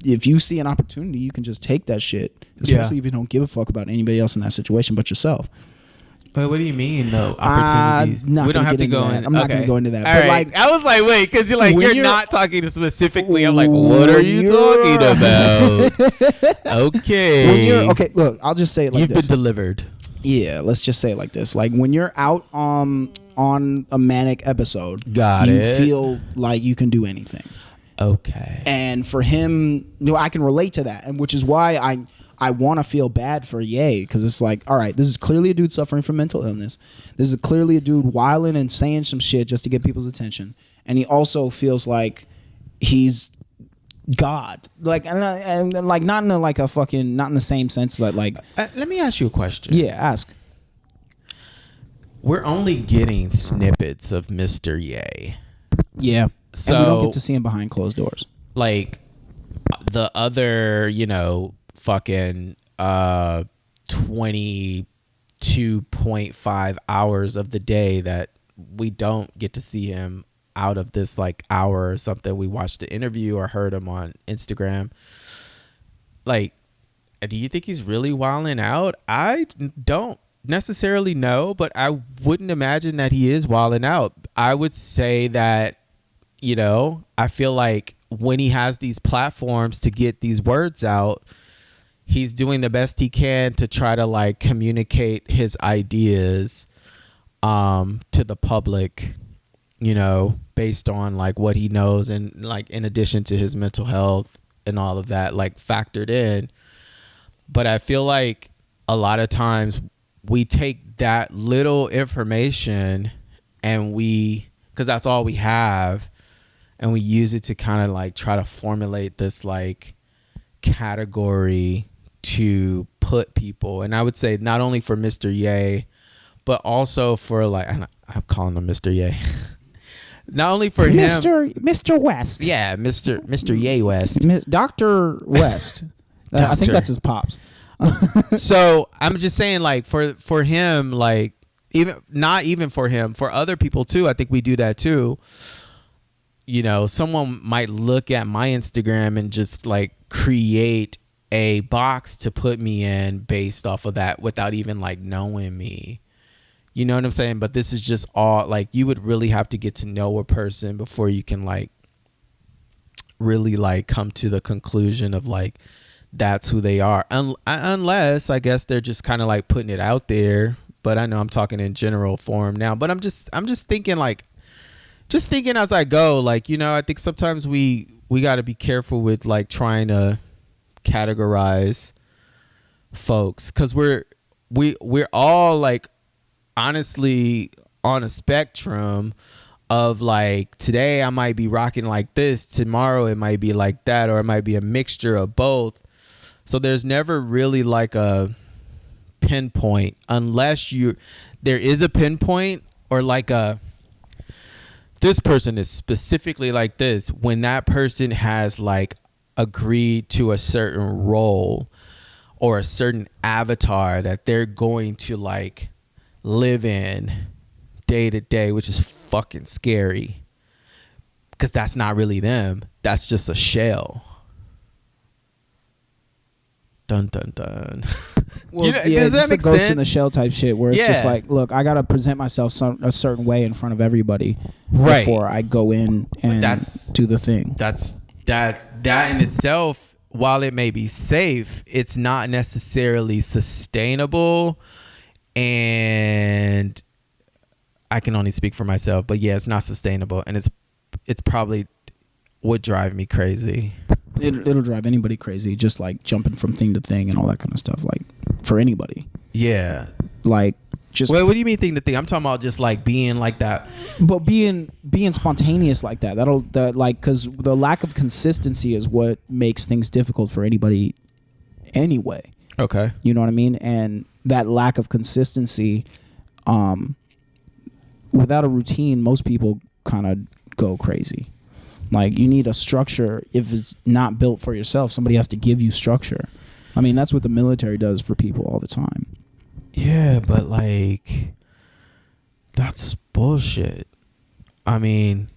if you see an opportunity, you can just take that shit, especially if you don't give a fuck about anybody else in that situation but yourself. But what do you mean though? Opportunities. We don't have to go in. I'm not going to go into that. All but right. like, I was like, wait, because you're not talking specifically. I'm like, what are you talking about? Okay. Okay, look, I'll just say it like You've this. been delivered. Yeah, let's just say it like this. Like when you're out on a manic episode, Got you it. feel like you can do anything. Okay. And for him, I can relate to that, and which is why I want to feel bad for Ye, because it's like, all right, this is clearly a dude suffering from mental illness. This is clearly a dude wilding and saying some shit just to get people's attention, and he also feels like he's God, like and like not in a, like a fucking, not in the same sense that like. Let me ask you a question. Yeah, ask. We're only getting snippets of Mr. Ye. Yeah. So, and we don't get to see him behind closed doors. Like the other, fucking 22.5 hours of the day that we don't get to see him out of this like hour or something. We watched the interview or heard him on Instagram. Like, do you think he's really wilding out? I don't necessarily know, but I wouldn't imagine that he is wilding out. I would say that, I feel like when he has these platforms to get these words out, he's doing the best he can to try to like communicate his ideas to the public, based on like what he knows, and like in addition to his mental health and all of that like factored in. But I feel like a lot of times we take that little information and because that's all we have, and we use it to kind of like try to formulate this like category to put people. And I would say not only for Mr. Ye, but also for like, I'm calling him Mr. Ye. Not only for him, Mr. West. Yeah, Mr. Ye West. Dr. West. I think that's his pops. So I'm just saying, like for him, like not even for him, for other people too. I think we do that too. Someone might look at my Instagram and just like create a box to put me in based off of that without even like knowing me. You know what I'm saying? But this is just all like, you would really have to get to know a person before you can like really like come to the conclusion of like that's who they are. Unless I guess they're just kind of like putting it out there. But I know I'm talking in general form now. But I'm just thinking like, just thinking as I go, like, I think sometimes we got to be careful with like trying to categorize folks, because we're all like honestly on a spectrum of like, today I might be rocking like this, tomorrow it might be like that, or it might be a mixture of both. So there's never really like a pinpoint, unless there is a pinpoint or like this person is specifically like this, when that person has like agreed to a certain role or a certain avatar that they're going to like live in day to day, which is fucking scary, because that's not really them. That's just a shell. Dun dun dun. Well, yeah, it's the ghost in the shell type shit, where it's just like, look, I gotta present myself a certain way in front of everybody before I go in and do the thing. That in itself, while it may be safe, it's not necessarily sustainable. And I can only speak for myself, but yeah, it's not sustainable, and it's probably would drive me crazy. It'll drive anybody crazy, just like jumping from thing to thing and all that kind of stuff, like for anybody. Yeah. Like just Wait, what do you mean thing to thing? I'm talking about just like being like that. But being spontaneous like that, because the lack of consistency is what makes things difficult for anybody anyway. Okay. You know what I mean? And that lack of consistency, without a routine, most people kind of go crazy. Like, you need a structure. If it's not built for yourself, somebody has to give you structure. I mean, that's what the military does for people all the time. Yeah, but like, that's bullshit. I mean,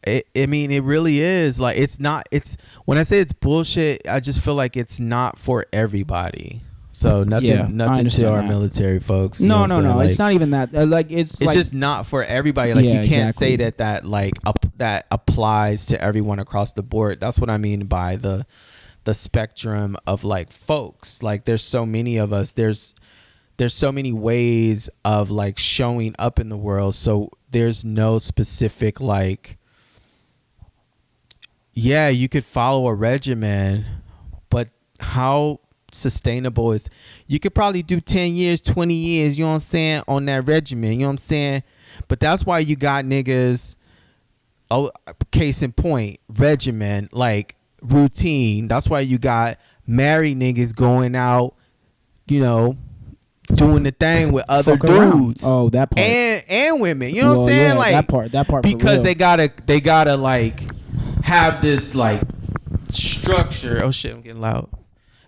it really is. Like, it's not. It's when I say it's bullshit, I just feel like it's not for everybody. So nothing to our military folks. No. Like, it's not even that. It's like, just not for everybody. Like, you can't say that that applies to everyone across the board. That's what I mean by the spectrum of like folks. Like, there's so many of us. There's so many ways of like showing up in the world. So there's no specific like. Yeah, you could follow a regimen, but how sustainable is? You could probably do 10 years, 20 years, you know what I'm saying, on that regimen, you know what I'm saying? But that's why you got niggas, case in point, regimen, like routine. That's why you got married niggas going out, you know, doing the thing with other dudes. Oh, that part. And women, you know what I'm saying? Yeah, like that part because they gotta like have this like structure. Oh shit, I'm getting loud.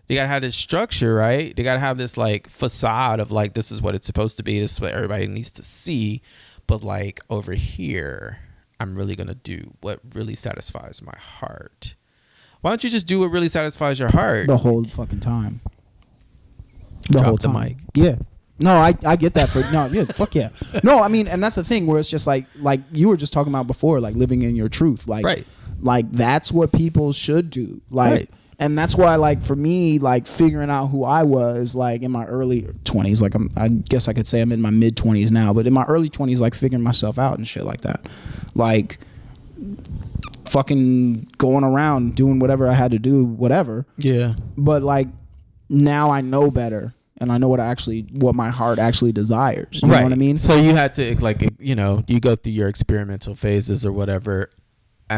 They gotta have this structure, right? They gotta have this like facade of like, this is what it's supposed to be, this is what everybody needs to see. But like, over here, I'm really gonna do what really satisfies my heart. Why don't you just do what really satisfies your heart the whole fucking time? Drop the mic. Yeah. No, I get that. Fuck yeah. No, I mean, and that's the thing where it's just like you were just talking about before, like living in your truth. Like, right. Like, that's what people should do. Like, right. And that's why, like, for me, like, figuring out who I was, like, in my early 20s, like, I guess I could say I'm in my mid 20s now, but in my early 20s, like, figuring myself out and shit like that. Like, fucking going around doing whatever I had to do, whatever. Yeah. But, like, now I know better. And I know what my heart actually desires. You know what I mean? So you had to, like, you know, you go through your experimental phases or whatever.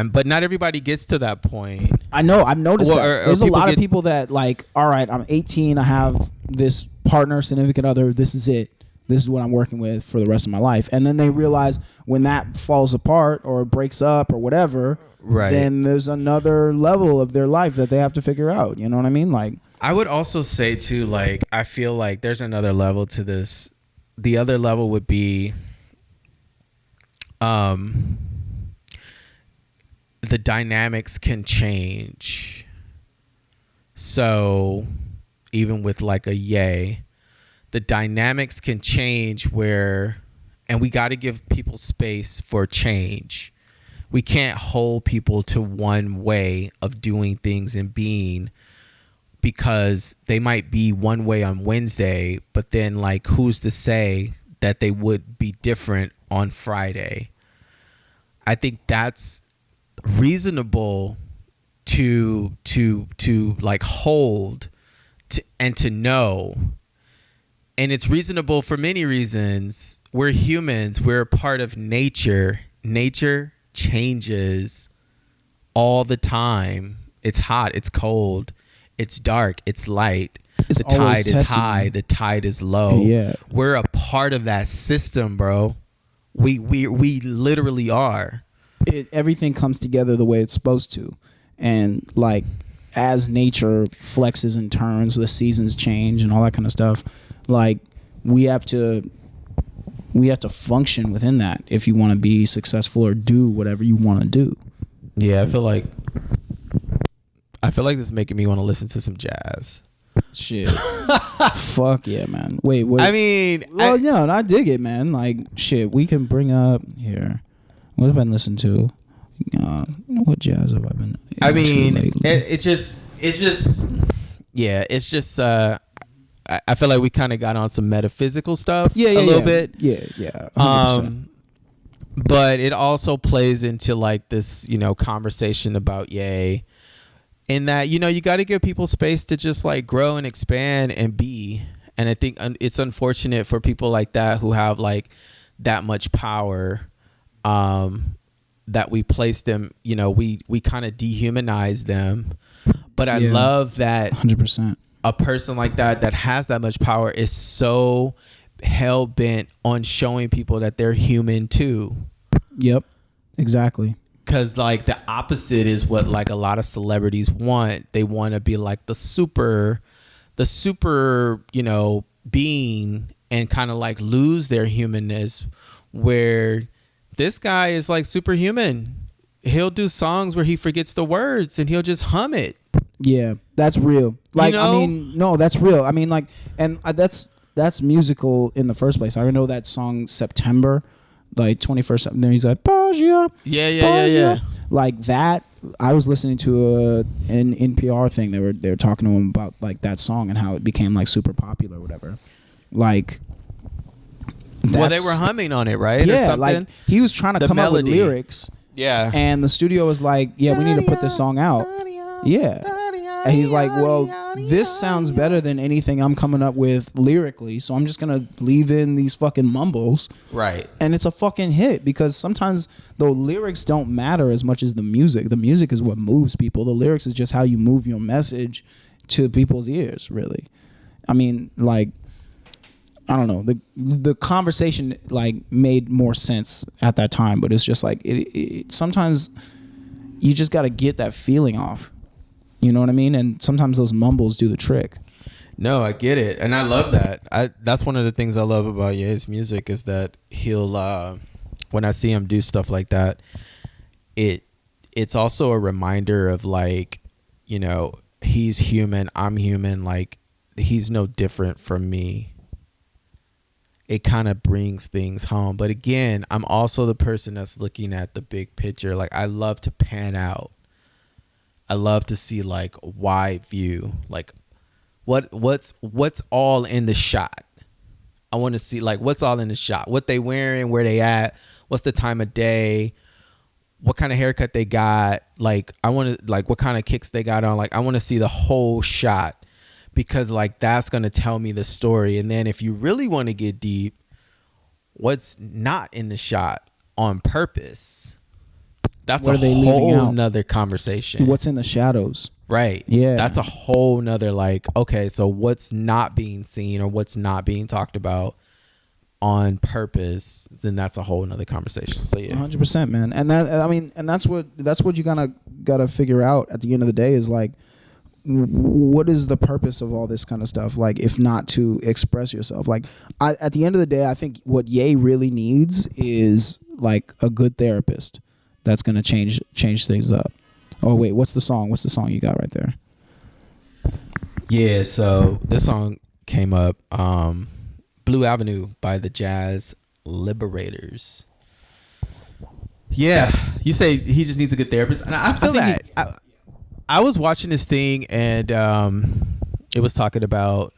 But not everybody gets to that point. I know. I've noticed that. There's a lot of people that, like, all right, I'm 18. I have this partner, significant other. This is it. This is what I'm working with for the rest of my life. And then they realize when that falls apart or breaks up or whatever, right, then there's another level of their life that they have to figure out. You know what I mean? Like, I would also say too, like, I feel like there's another level to this. The other level would be the dynamics can change. So even with like a Ye, the dynamics can change and we got to give people space for change. We can't hold people to one way of doing things and being, because they might be one way on Wednesday, but then, like, who's to say that they would be different on Friday? I think that's reasonable to like hold and to know. And it's reasonable for many reasons. We're humans. We're a part of nature. Nature changes all the time. It's hot. It's cold. It's dark. It's light. It's the tide is testing high. you. The tide is low. Yeah. We're a part of that system, bro. We literally are. Everything comes together the way it's supposed to. And, like, as nature flexes and turns, the seasons change and all that kind of stuff. Like, we have to function within that if you want to be successful or do whatever you want to do. Yeah, I feel like this is making me want to listen to some jazz. Shit. Fuck yeah, man. Wait. I mean, well, no, I dig it, man. Like, shit, we can bring up here. What have I been listening to? What jazz have I been? I mean, it's just. I feel like we kind of got on some metaphysical stuff. A little bit. Yeah. 100%. But it also plays into like this, you know, conversation about Ye. In that, you know, you got to give people space to just like grow and expand and be. And I think it's unfortunate for people like that who have like that much power, that we place them, you know, we kind of dehumanize them. But I love that 100%. A person like that has that much power is so hell bent on showing people that they're human too. Yep, exactly. Because like the opposite is what like a lot of celebrities want. They want to be like the super, being, and kind of like lose their humanness, where this guy is like superhuman. He'll do songs where he forgets the words and he'll just hum it. Yeah, that's real. Like, I mean, no, that's real. I mean, like, and that's musical in the first place. I know that song September, like 21st. Then he's like, Bagia. Yeah. Like that. I was listening to an NPR thing. They were talking to him about like that song and how it became like super popular or whatever. Like, well, they were humming on it, right? Yeah, like he was trying to come up with lyrics. Yeah, and the studio was like, "Yeah, we need to put this song out." Yeah. And he's like, well, this sounds better than anything I'm coming up with lyrically, so I'm just going to leave in these fucking mumbles. Right. And it's a fucking hit, because sometimes the lyrics don't matter as much as the music. The music is what moves people. The lyrics is just how you move your message to people's ears, really. I mean, like, I don't know. The conversation, like, made more sense at that time, but it's just like, it sometimes you just got to get that feeling off. You know what I mean? And sometimes those mumbles do the trick. No, I get it. And I love that. That's one of the things I love about Ye's music, is that he'll, when I see him do stuff like that, it's also a reminder of, like, you know, he's human, I'm human, like, he's no different from me. It kind of brings things home. But again, I'm also the person that's looking at the big picture. Like, I love to pan out. I love to see like wide view, like what's all in the shot. I want to see like what's all in the shot, what they wearing, where they at, what's the time of day, what kind of haircut they got. Like, I want to, like, what kind of kicks they got on. Like, I want to see the whole shot, because like that's going to tell me the story. And then if you really want to get deep, what's not in the shot on purpose? That's a whole nother conversation. What's in the shadows? Right. Yeah. That's a whole nother, like, okay, so what's not being seen or what's not being talked about on purpose, then that's a whole nother conversation. So yeah. 100%, man. And that, I mean, and that's what you gotta figure out at the end of the day, is like, what is the purpose of all this kind of stuff? Like, if not to express yourself. Like, at the end of the day, I think what Ye really needs is like a good therapist that's gonna change things up. Oh wait, what's the song you got right there? Yeah, so this song came up, Blue Avenue by the Jazz Liberators. Yeah, you say he just needs a good therapist, and I feel that. I was watching this thing, and it was talking about,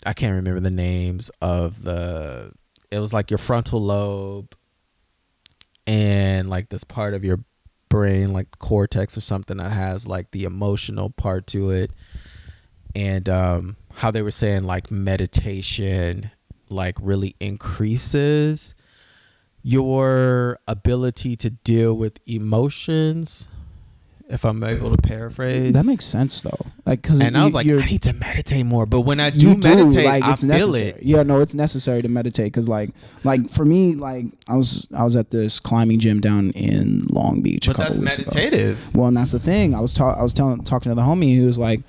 I can't remember the names of it was like your frontal lobe and like this part of your brain, like cortex or something, that has like the emotional part to it. And how they were saying like meditation like really increases your ability to deal with emotions, if I'm able to paraphrase. That makes sense though. Like, I was like, I need to meditate more. But when I do meditate, like, I feel necessary. it. Yeah, no, it's necessary to meditate, because like for me, like I was at this climbing gym down in Long Beach a couple weeks ago. But that's meditative. Well, and that's the thing. I was talking to the homie who was like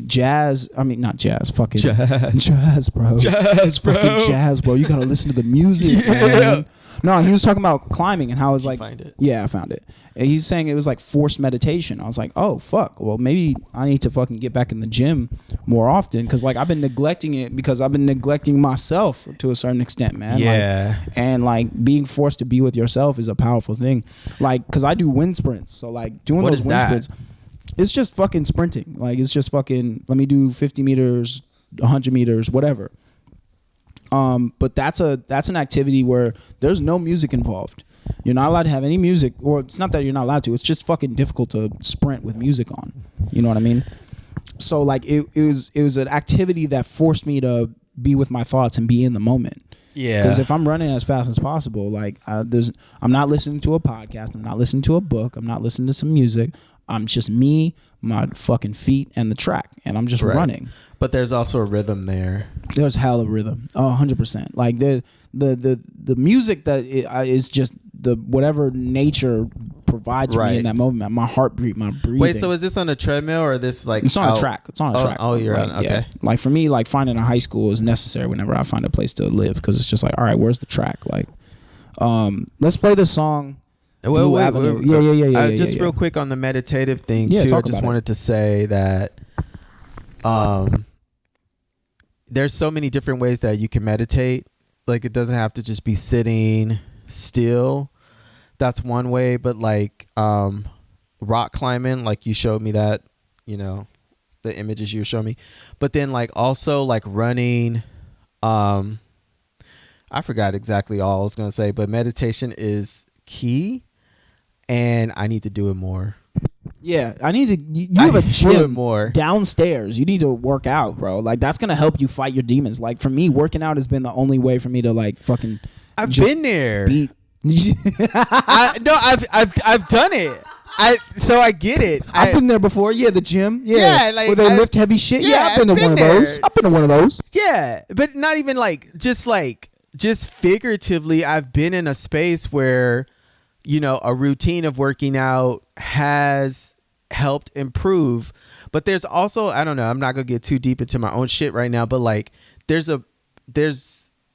jazz. I mean, not jazz. Fucking jazz, bro. Fucking jazz, bro. You gotta listen to the music, man. No, he was talking about climbing and how it's like. Find it? Yeah, I found it. And he's saying it was like forced meditation. I was like, oh fuck. Well, maybe I need to fucking get back in the gym more often, because like I've been neglecting it, because I've been neglecting myself to a certain extent, man. Yeah. Like, and like being forced to be with yourself is a powerful thing. Like, because I do wind sprints, so like doing those wind sprints. It's just fucking sprinting. Like, it's just fucking, let me do 50 meters, 100 meters, whatever. But that's an activity where there's no music involved. You're not allowed to have any music, or it's not that you're not allowed to. It's just fucking difficult to sprint with music on. You know what I mean? So like it was an activity that forced me to be with my thoughts and be in the moment. Yeah. Because if I'm running as fast as possible, like I'm not listening to a podcast, I'm not listening to a book, I'm not listening to some music. I'm just me, my fucking feet, and the track, and I'm just running. But there's also a rhythm there. There's hella rhythm. 100%. Like the music that is just the whatever nature provides for me in that moment, my heartbeat, my breathing. Wait, so is this on a treadmill or this like? It's on a track. It's on a track. Oh, you're like, on. Okay. Yeah. Like for me, like finding a high school is necessary whenever I find a place to live because it's just like, all right, where's the track? Like, let's play this song. Well, Blue Avenue. Yeah. Just real quick on the meditative thing too. I just wanted to say that, there's so many different ways that you can meditate. Like it doesn't have to just be sitting still. That's one way, but like rock climbing, like you showed me that, you know, the images you showed me. But then like also like running, I forgot exactly all I was gonna say, but meditation is key, and I need to do it more. Yeah, I need to. You have a gym more downstairs. You need to work out, bro. Like that's gonna help you fight your demons. Like for me, working out has been the only way for me to like fucking. I've been there. I've done it. So I get it. I've been there before. Yeah, the gym. Yeah, like where they lift heavy shit. Yeah, I've been to one of those. I've been to one of those. Yeah, but not even just figuratively. I've been in a space where, you know, a routine of working out has helped improve. But there's also, I don't know, I'm not gonna get too deep into my own shit right now, but like there's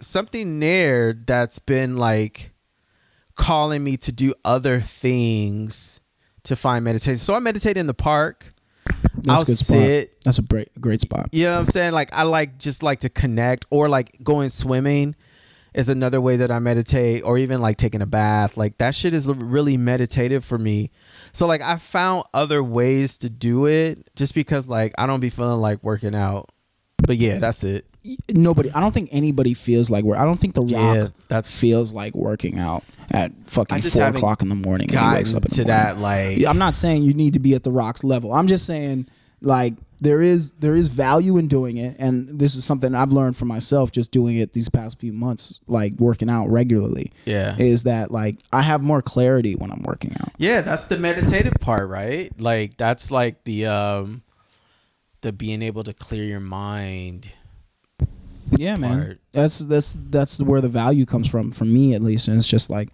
something there that's been like calling me to do other things to find meditation. So I meditate in the park. That's a good sit. Spot. That's a great spot. You know what I'm saying? Like I like to connect, or like going swimming is another way that I meditate, or even like taking a bath. Like that shit is really meditative for me. So like I found other ways to do it just because like I don't be feeling like working out. But yeah, that's it. I don't think anybody feels like I don't think The Rock feels like working out at fucking 4 o'clock in the morning when he wakes up in the morning. That like I'm not saying you need to be at The Rock's level. I'm just saying like there is value in doing it, and this is something I've learned for myself just doing it these past few months, like working out regularly. Yeah, is that like I have more clarity when I'm working out. Yeah, that's the meditative part, right? Like that's like the being able to clear your mind. Yeah, man. That's where the value comes from, for me at least. And it's just like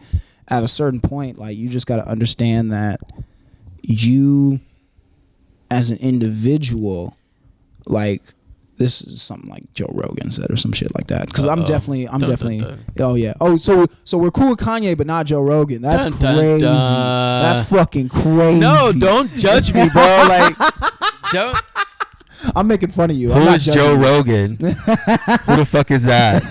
at a certain point, like you just got to understand that you as an individual, like this is something like Joe Rogan said or some shit like that. Because I'm definitely. Oh yeah. Oh, so we're cool with Kanye, but not Joe Rogan. That's crazy. That's fucking crazy. No, don't judge me, bro. Like, don't. I'm making fun of you. Who's Joe Rogan? Who the fuck is that?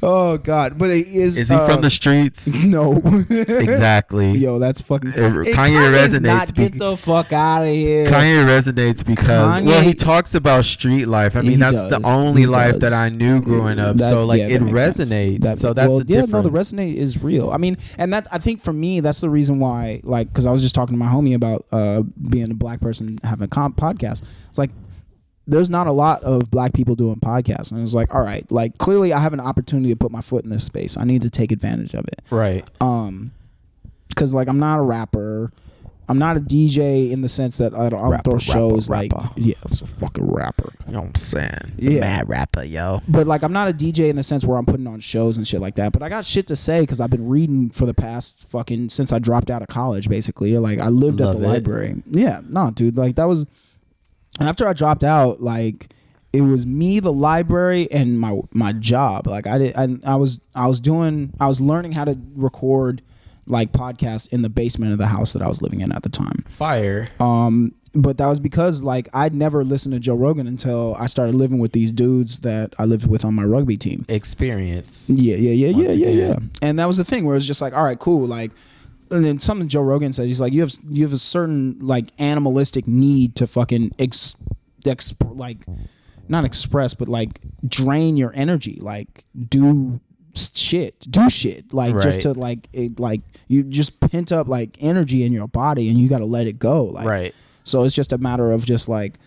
Oh God! But is he from the streets? No. Exactly. Yo, that's fucking. Kanye resonates. Get the fuck out of here. Kanye resonates because he talks about street life. I mean, that's the only life that I knew growing up. So like, it resonates. So that's the difference. No, the resonate is real. I mean, and that's, I think for me, that's the reason why. Like, because I was just talking to my homie about being a black person having a podcast. It's like, there's not a lot of black people doing podcasts. And it's like, all right, like clearly I have an opportunity to put my foot in this space. I need to take advantage of it. Right. Because like I'm not a rapper. I'm not a DJ in the sense that I don't throw shows like, yeah, it's a fucking rapper. You know what I'm saying? Yeah. Mad rapper, yo. But like I'm not a DJ in the sense where I'm putting on shows and shit like that. But I got shit to say because I've been reading for the past fucking, since I dropped out of college basically. Like I lived at the library. Yeah, no, dude, like that was. After I dropped out, like it was me, the library, and my job. Like I was learning how to record like podcasts in the basement of the house that I was living in at the time. Fire. But that was because like I'd never listened to Joe Rogan until I started living with these dudes that I lived with on my rugby team. Experience. Yeah. And that was the thing where it was just like, all right, cool, like. And then something Joe Rogan said, he's like, you have a certain like animalistic need to fucking like not express, but like drain your energy, like do shit, like just to like it, like you just pent up like energy in your body and you got to let it go, like right. So it's just a matter of just like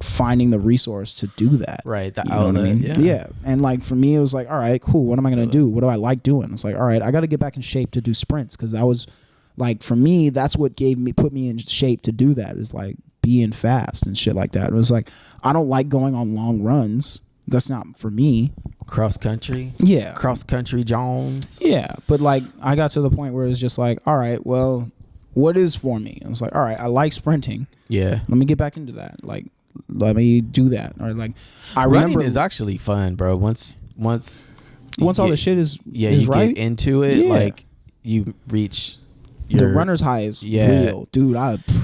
finding the resource to do that. Right. You know what I mean? Yeah. And like for me, it was like, all right, cool. What am I going to do? What do I like doing? It's like, all right, I got to get back in shape to do sprints. Cause that was like, for me, that's what put me in shape to do that, is like being fast and shit like that. It was like, I don't like going on long runs. That's not for me. Cross country. Yeah. Cross country Jones. Yeah, but like I got to the point where it's just like, all right, well, what is for me? I was like, all right, I like sprinting. Yeah. Let me get back into that. Like, let me do that. Or like, I Running remember is actually fun, bro. Once all the shit is you right, get into it, like you reach the runner's high is real, dude.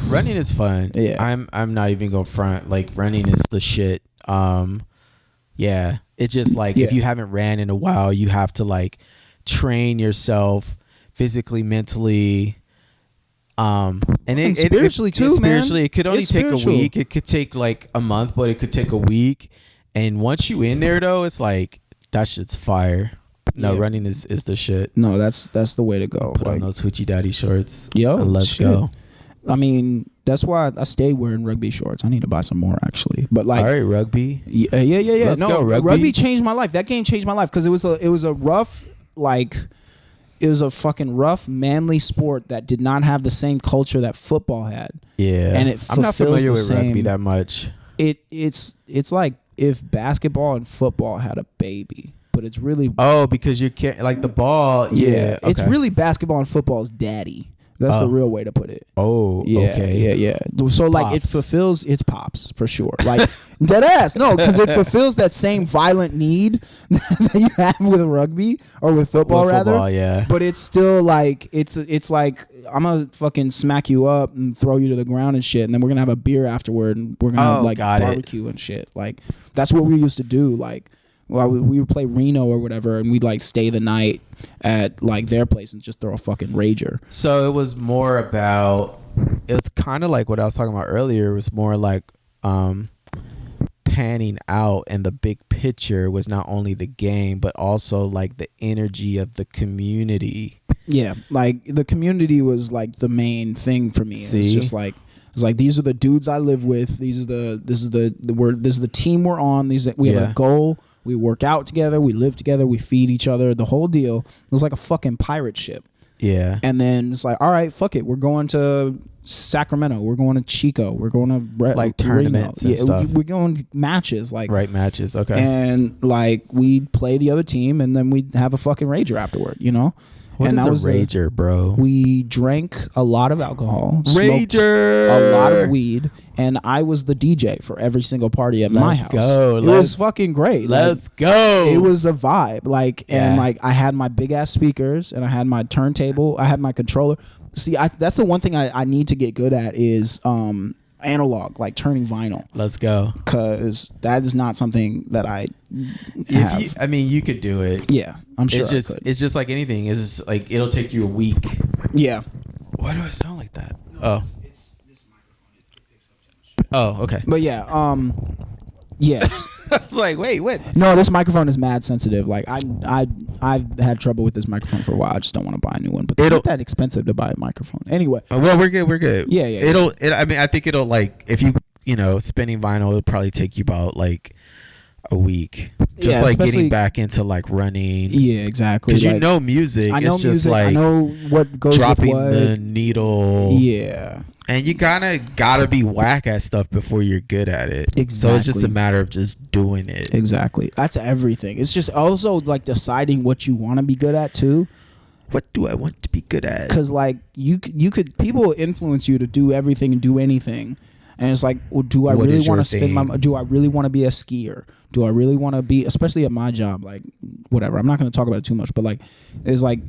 Running is fun. Yeah, I'm not even going front. Like running is the shit. Yeah, it's just like if you haven't ran in a while, you have to like train yourself physically, mentally. And spiritually too, man. Spiritually, it could only take a week. It could take like a month, but it could take a week. And once you in there though, it's like that shit's fire. No, running is the shit. No, that's the way to go. Put on those hoochie daddy shorts. Yo, and let's go. I mean, that's why I stay wearing rugby shorts. I need to buy some more actually. But like, all right, rugby. Yeah. Let's go, rugby changed my life. That game changed my life because it was a rough it was a fucking rough, manly sport that did not have the same culture that football had. Yeah, and I'm not familiar with rugby that much. It's like if basketball and football had a baby, but it's really because you can't like the ball. Yeah, it's really basketball and football's daddy. That's the real way to put it. Oh, yeah, okay. Yeah. So like it fulfills its pops for sure. Like dead ass. No, because it fulfills that same violent need that you have with rugby or with football rather. Yeah. But it's still like it's like I'm gonna fucking smack you up and throw you to the ground and shit, and then we're gonna have a beer afterward and we're gonna barbecue and shit. Like that's what we used to do. Like. Well, we would play Reno or whatever, and we'd like stay the night at like their place and just throw a fucking rager. So it was more about. It was kind of like what I was talking about earlier. It was more like panning out, and the big picture was not only the game, but also like the energy of the community. Yeah, like the community was like the main thing for me. It was just like. It's like these are the dudes I live with. This is the team we're on. We have a goal. We work out together. We live together. We feed each other. The whole deal. It was like a fucking pirate ship. Yeah. And then it's like, all right, fuck it. We're going to Sacramento. We're going to Chico. We're going to like tournaments and stuff. We're going matches. Like matches. Okay. And like we'd play the other team, and then we'd have a fucking rager afterward. You know. What is a rager, bro? We drank a lot of alcohol, smoked Rager, a lot of weed, and I was the DJ for every single party at my house. It was fucking great. Let's go. It was a vibe. And like I had my big ass speakers, and I had my turntable, I had my controller. See, that's the one thing I need to get good at is analog, like turning vinyl. Let's go. Because that is not something that I have. I mean, you could do it. Yeah, I'm sure It's just like anything. It's just like it'll take you a week. Yeah. Why do I sound like that? Oh. Oh, okay. But yeah, yes. I was like, wait, what? No, this microphone is mad sensitive. Like I've had trouble with this microphone for a while. I just don't want to buy a new one. But it's not that expensive to buy a microphone. Anyway. Well, we're good. Yeah. I mean, I think it'll like if you spinning vinyl, it'll probably take you about like a week. Just like getting back into like running. Yeah, exactly. Because you know music. I know it's music. Just like I know what goes dropping with what. the needle. Yeah. And you gotta be whack at stuff before you're good at it. Exactly. So it's just a matter of just doing it. Exactly. That's everything. It's just also like deciding what you want to be good at too. What do I want to be good at? Because like you could people influence you to do everything and do anything. And it's like, well, do I really want to spend my? Do I really want to be a skier? Do I really want to be, especially at my job? Like, whatever. I'm not going to talk about it too much, but like, it's like,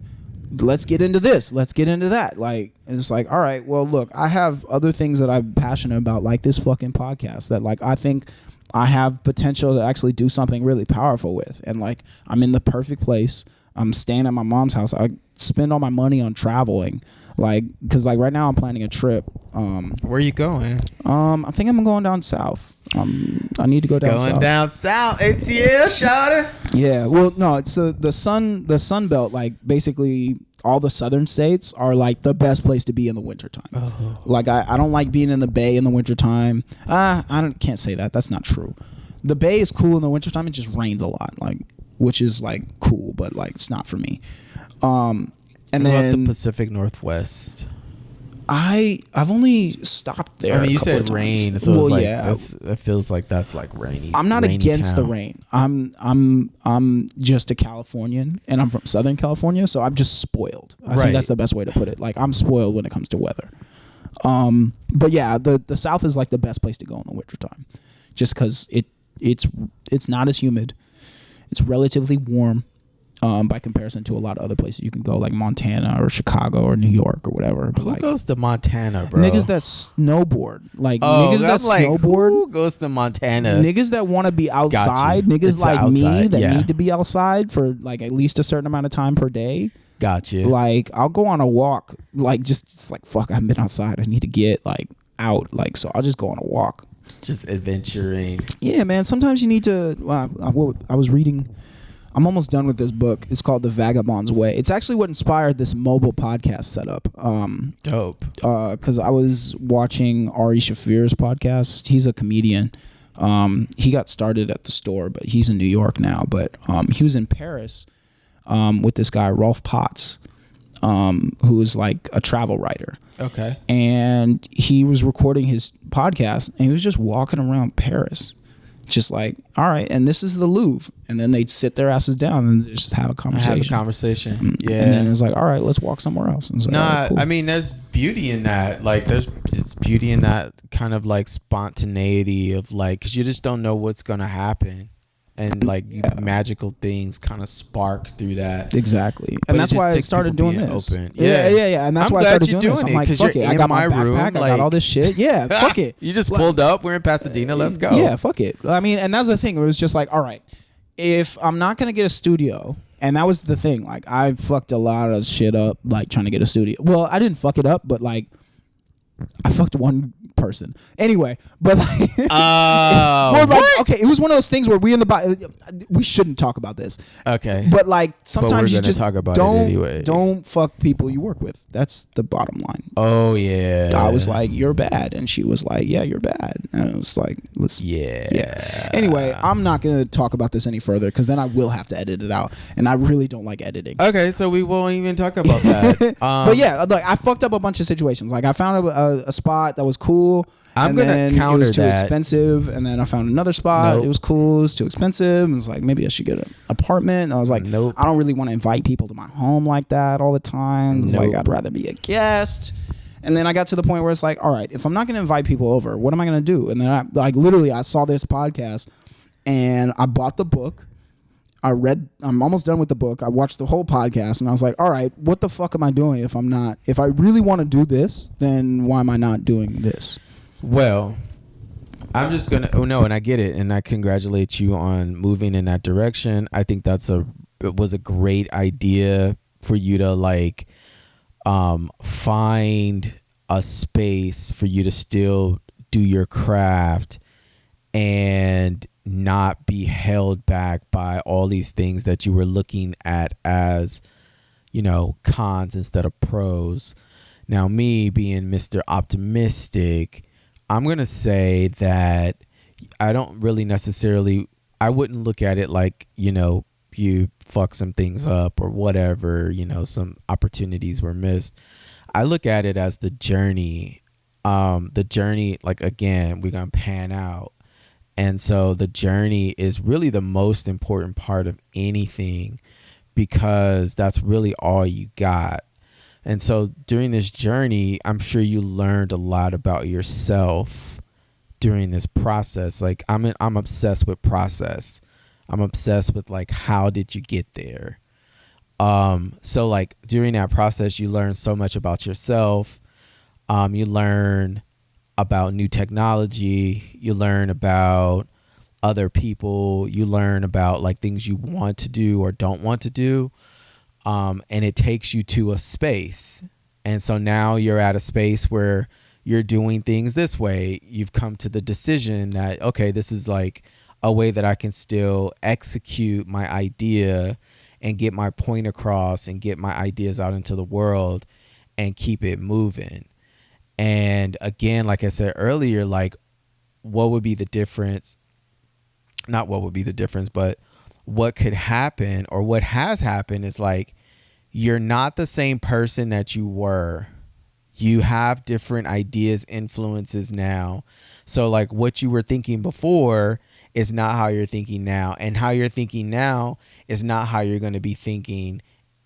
let's get into this. Let's get into that. Like, it's like, all right, well, look, I have other things that I'm passionate about, like this fucking podcast. That like, I think I have potential to actually do something really powerful with, and like, I'm in the perfect place. I'm staying at my mom's house. I spend all my money on traveling, like, because like right now I'm planning a trip. Where are you going? I think I'm going down south. I need to go down south. Going down south. ATL, shawty. Yeah. Well, no, it's the sun belt. Like basically, all the southern states are like the best place to be in the wintertime. Oh. Like I don't like being in the Bay in the wintertime. Can't say that. That's not true. The Bay is cool in the wintertime. It just rains a lot. Like. Which is like cool, but like it's not for me. And what then about the Pacific Northwest. I've only stopped there. I mean, a you couple of said times. rain, so Well, it's like yeah. it feels like that's like rainy. I'm not rainy against the town. rain. I'm just a Californian, and I'm from Southern California, so I'm just spoiled. I think that's the best way to put it. Like, I'm spoiled when it comes to weather. But yeah, the South is like the best place to go in the wintertime, just because it's not as humid. It's relatively warm. By comparison to a lot of other places you can go, like Montana or Chicago or New York or whatever. But Who like, goes to Montana, bro? niggas that snowboard, like Oh, niggas that I'm like, snowboard. Who goes to Montana? Niggas that want to be outside, you. niggas It's like me outside, that yeah. need to be outside for like at least a certain amount of time per day. Gotcha. Like, I'll go on a walk, like just it's like fuck, I haven't been outside. I need to get like out, like, so I'll just go on a walk. Just adventuring. Yeah, man. Sometimes you need to. I was reading. I'm almost done with this book. It's called The Vagabond's Way. It's actually what inspired this mobile podcast setup. Dope. Because I was watching Ari Shafir's podcast. He's a comedian. He got started at the store, but he's in New York now. But he was in Paris with this guy, Rolf Potts, who is like a travel writer. Okay. And he was recording his podcast, and he was just walking around Paris. Just like, all right, and this is the Louvre. And then they'd sit their asses down and just have a conversation. Yeah. And then it was like, all right, let's walk somewhere else. And so, Nah, all right, cool. I mean, there's beauty in that. Like, it's beauty in that kind of like spontaneity of like, because you just don't know what's gonna happen, and like magical things kind of spark through that. Exactly, But and it that's just why I takes started people doing being this. open. Yeah. And that's I'm why I glad started you're doing this. doing I'm it, like, 'cause fuck you're it. I in got my my room, backpack. I got like- all this shit. Yeah, fuck it. You just pulled up. We're in Pasadena. Let's go. Yeah, fuck it. I mean, and that's the thing. It was just like, all right, if I'm not gonna get a studio, and that was the thing. Like, I fucked a lot of shit up, like trying to get a studio. Well, I didn't fuck it up, but like, I fucked one person anyway. But like, well, like, okay, it was one of those things where we shouldn't talk about this. Okay, but like sometimes we're you gonna just talk about it don't anyway. don't fuck people you work with. That's the bottom line. Oh yeah. I was like, you're bad, and she was like, yeah, you're bad. And I was like, let's yeah. Anyway, I'm not gonna talk about this any further because then I will have to edit it out, and I really don't like editing. Okay, so we won't even talk about that. But yeah, like, I fucked up a bunch of situations. Like, I found a spot that was cool. I'm and gonna then counter it was too that. expensive, and then I found another spot. Nope. It was cool. It was too expensive. And it was like, maybe I should get an apartment. And I was like, Nope. I don't really want to invite people to my home like that all the time. It's like, Nope. I'd rather be a guest. And then I got to the point where it's like, all right, if I'm not going to invite people over, what am I going to do? And then I saw this podcast, and I bought the book. I'm almost done with the book. I watched the whole podcast, and I was like, all right, what the fuck am I doing if I really want to do this, then why am I not doing this? Well, I'm just gonna. Oh no, and I get it, and I congratulate you on moving in that direction. I think it was a great idea for you to like find a space for you to still do your craft and not be held back by all these things that you were looking at as, you know, cons instead of pros. Now, me being Mr. Optimistic, I'm going to say that I don't really necessarily, I wouldn't look at it like, you know, you fuck some things up or whatever, you know, some opportunities were missed. I look at it as the journey, like, again, we're going to pan out. And so the journey is really the most important part of anything because that's really all you got. And so during this journey, I'm sure you learned a lot about yourself during this process. Like, I'm obsessed with process. I'm obsessed with like, how did you get there? So like during that process, you learn so much about yourself. You learn about new technology. You learn about other people. You learn about like things you want to do or don't want to do. And it takes you to a space. And so now you're at a space where you're doing things this way. You've come to the decision that, okay, this is like a way that I can still execute my idea and get my point across and get my ideas out into the world and keep it moving. And again, like I said earlier, like what would be the difference? Not what would be the difference, but what could happen or what has happened is like, you're not the same person that you were You have different ideas, influences now. So like what you were thinking before is not how you're thinking now. And how you're thinking now is not how you're going to be thinking,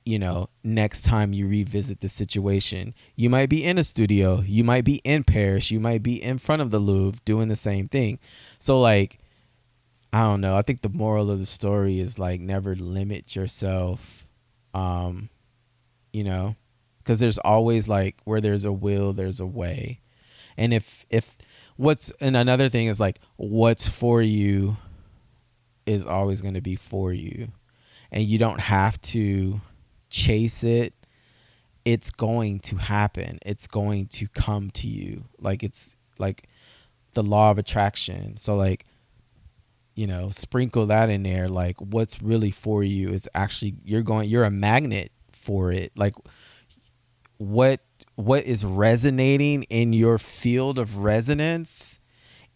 you know, next time you revisit the situation. You might be in a studio. You might be in Paris. You might be in front of the Louvre doing the same thing. So like, I don't know. I think the moral of the story is like never limit yourself, you know, because there's always like where there's a will, there's a way. And if and another thing is like what's for you is always going to be for you, and you don't have to chase it. It's going to happen. It's going to come to you. Like it's like the law of attraction. So like, you know, sprinkle that in there. Like what's really for you is actually you're a magnet for it. Like what is resonating in your field of resonance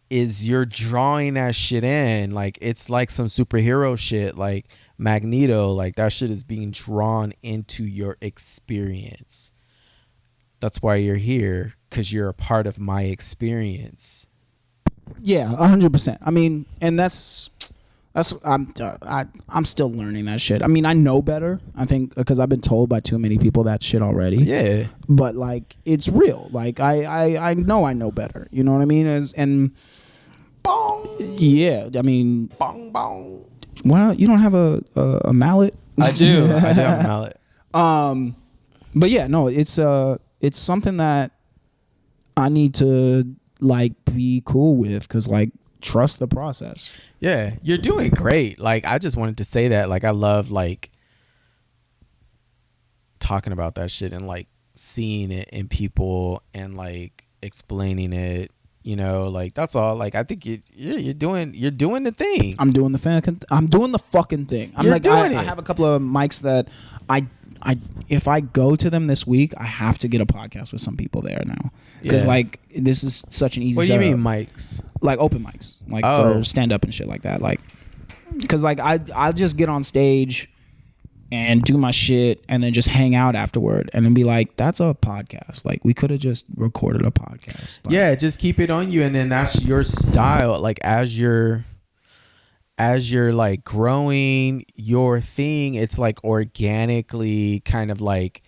is you're drawing that shit in. Like it's like some superhero shit, like Magneto. Like that shit is being drawn into your experience. That's why you're here, because you're a part of my experience. Yeah, 100%. I mean, and that's I'm still learning that shit. I mean, I know better. I think because I've been told by too many people that shit already. Yeah. But like, it's real. Like I know better. You know what I mean? And bong. Yeah. I mean, bong bong. Why you don't have a mallet? I do. I do have a mallet. But yeah, no, it's something that I need to like be cool with, because like trust the process. Yeah, you're doing great. Like I just wanted to say that. Like I love like talking about that shit and like seeing it in people and like explaining it. You know, like that's all. Like I think you're doing the thing. I'm doing the fucking thing. I'm You're like doing I it. have a couple of mics that I if I go to them this week, I have to get a podcast with some people there now, because Yeah. like this is such an easy. What do you setup. mean mics? Like open mics, like Oh. for stand up and shit like that. Like, because like I'll just get on stage and do my shit and then just hang out afterward and then be like, that's a podcast. Like we could have just recorded a podcast. Like, Yeah, just keep it on you, and then that's your style. Like as you're like growing your thing, it's like organically kind of like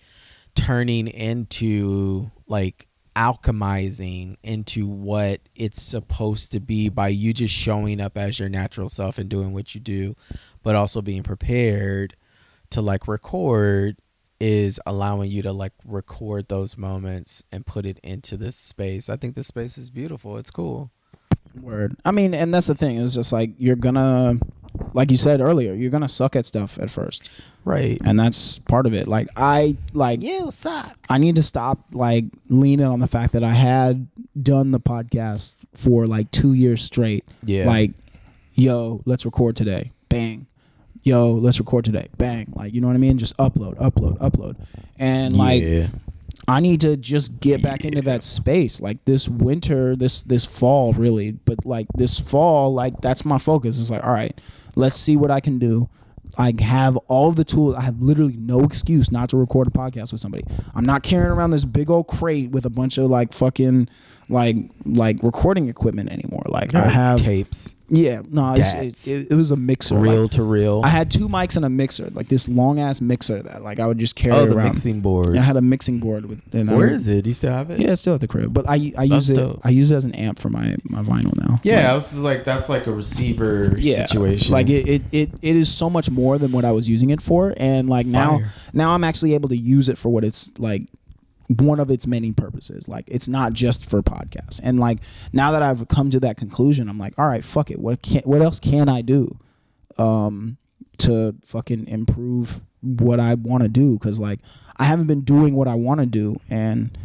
turning into like alchemizing into what it's supposed to be by you just showing up as your natural self and doing what you do, but also being prepared to like record is allowing you to like record those moments and put it into this space. I think this space is beautiful. It's cool. Word. I mean, and that's the thing. It's just like you're gonna, like you said earlier, you're gonna suck at stuff at first, right? And that's part of it. Like you suck. I need to stop like leaning on the fact that I had done the podcast for like 2 years straight. Yeah. Like, yo, let's record today. Bang. Yo, let's record today. Bang. Like, you know what I mean? Just upload. And like, Yeah. I need to just get back into that space. Like this winter, this fall really, but like this fall, like that's my focus. It's like, all right, let's see what I can do. I have all of the tools. I have literally no excuse not to record a podcast with somebody. I'm not carrying around this big old crate with a bunch of like fucking like recording equipment anymore. Like I have tapes. Yeah, no, it was a mixer, Reel like, to reel. I had 2 mics and a mixer, like this long ass mixer that like I would just carry the around. mixing board. Yeah, I had a mixing board with. Where is it? Do you still have it? Yeah, it's still at the crib, but I use it. dope. I use it as an amp for my vinyl now. Yeah, this is like that's like a receiver situation. Like it is so much more than what I was using it for, and like now I'm actually able to use it for what it's like. One of its many purposes. Like it's not just for podcasts. And like now that I've come to that conclusion, I'm like, all right, fuck it. What else can I do to fucking improve what I want to do? Because like I haven't been doing what I want to do, and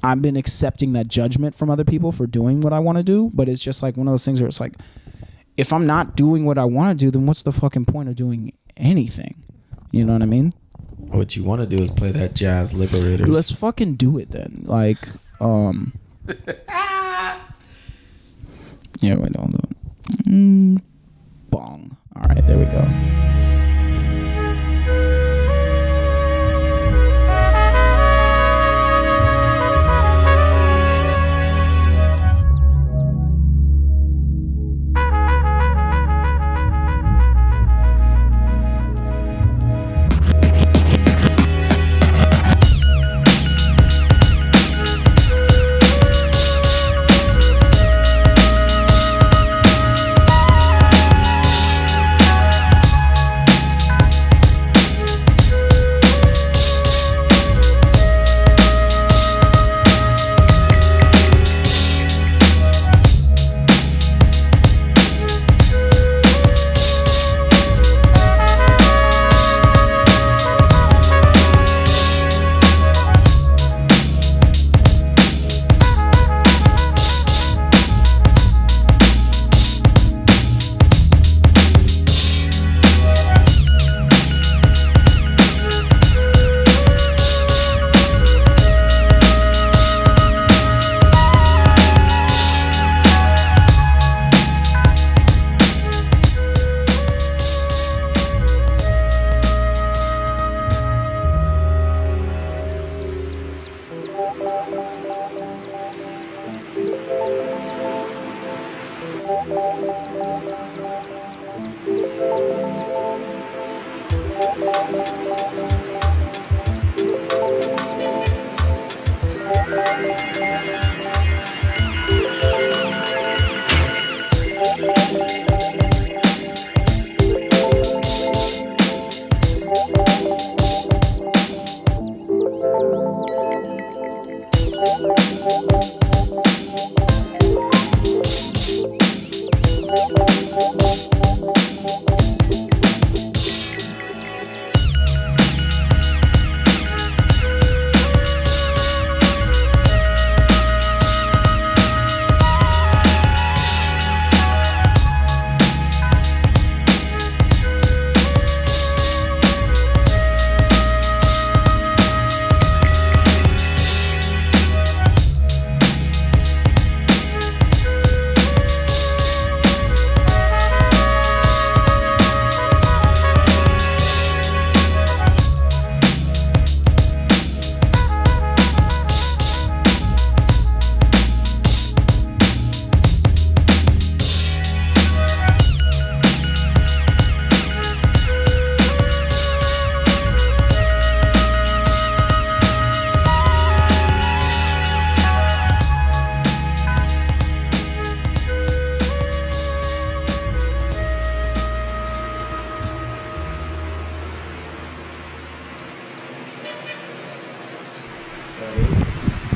I've been accepting that judgment from other people for doing what I want to do. But it's just like one of those things where it's like, if I'm not doing what I want to do, then what's the fucking point of doing anything? You know what I mean? What you want to do is play that Jazz Liberators. Let's fucking do it then. Like, yeah, wait, don't do it. Bong. All right, there we go.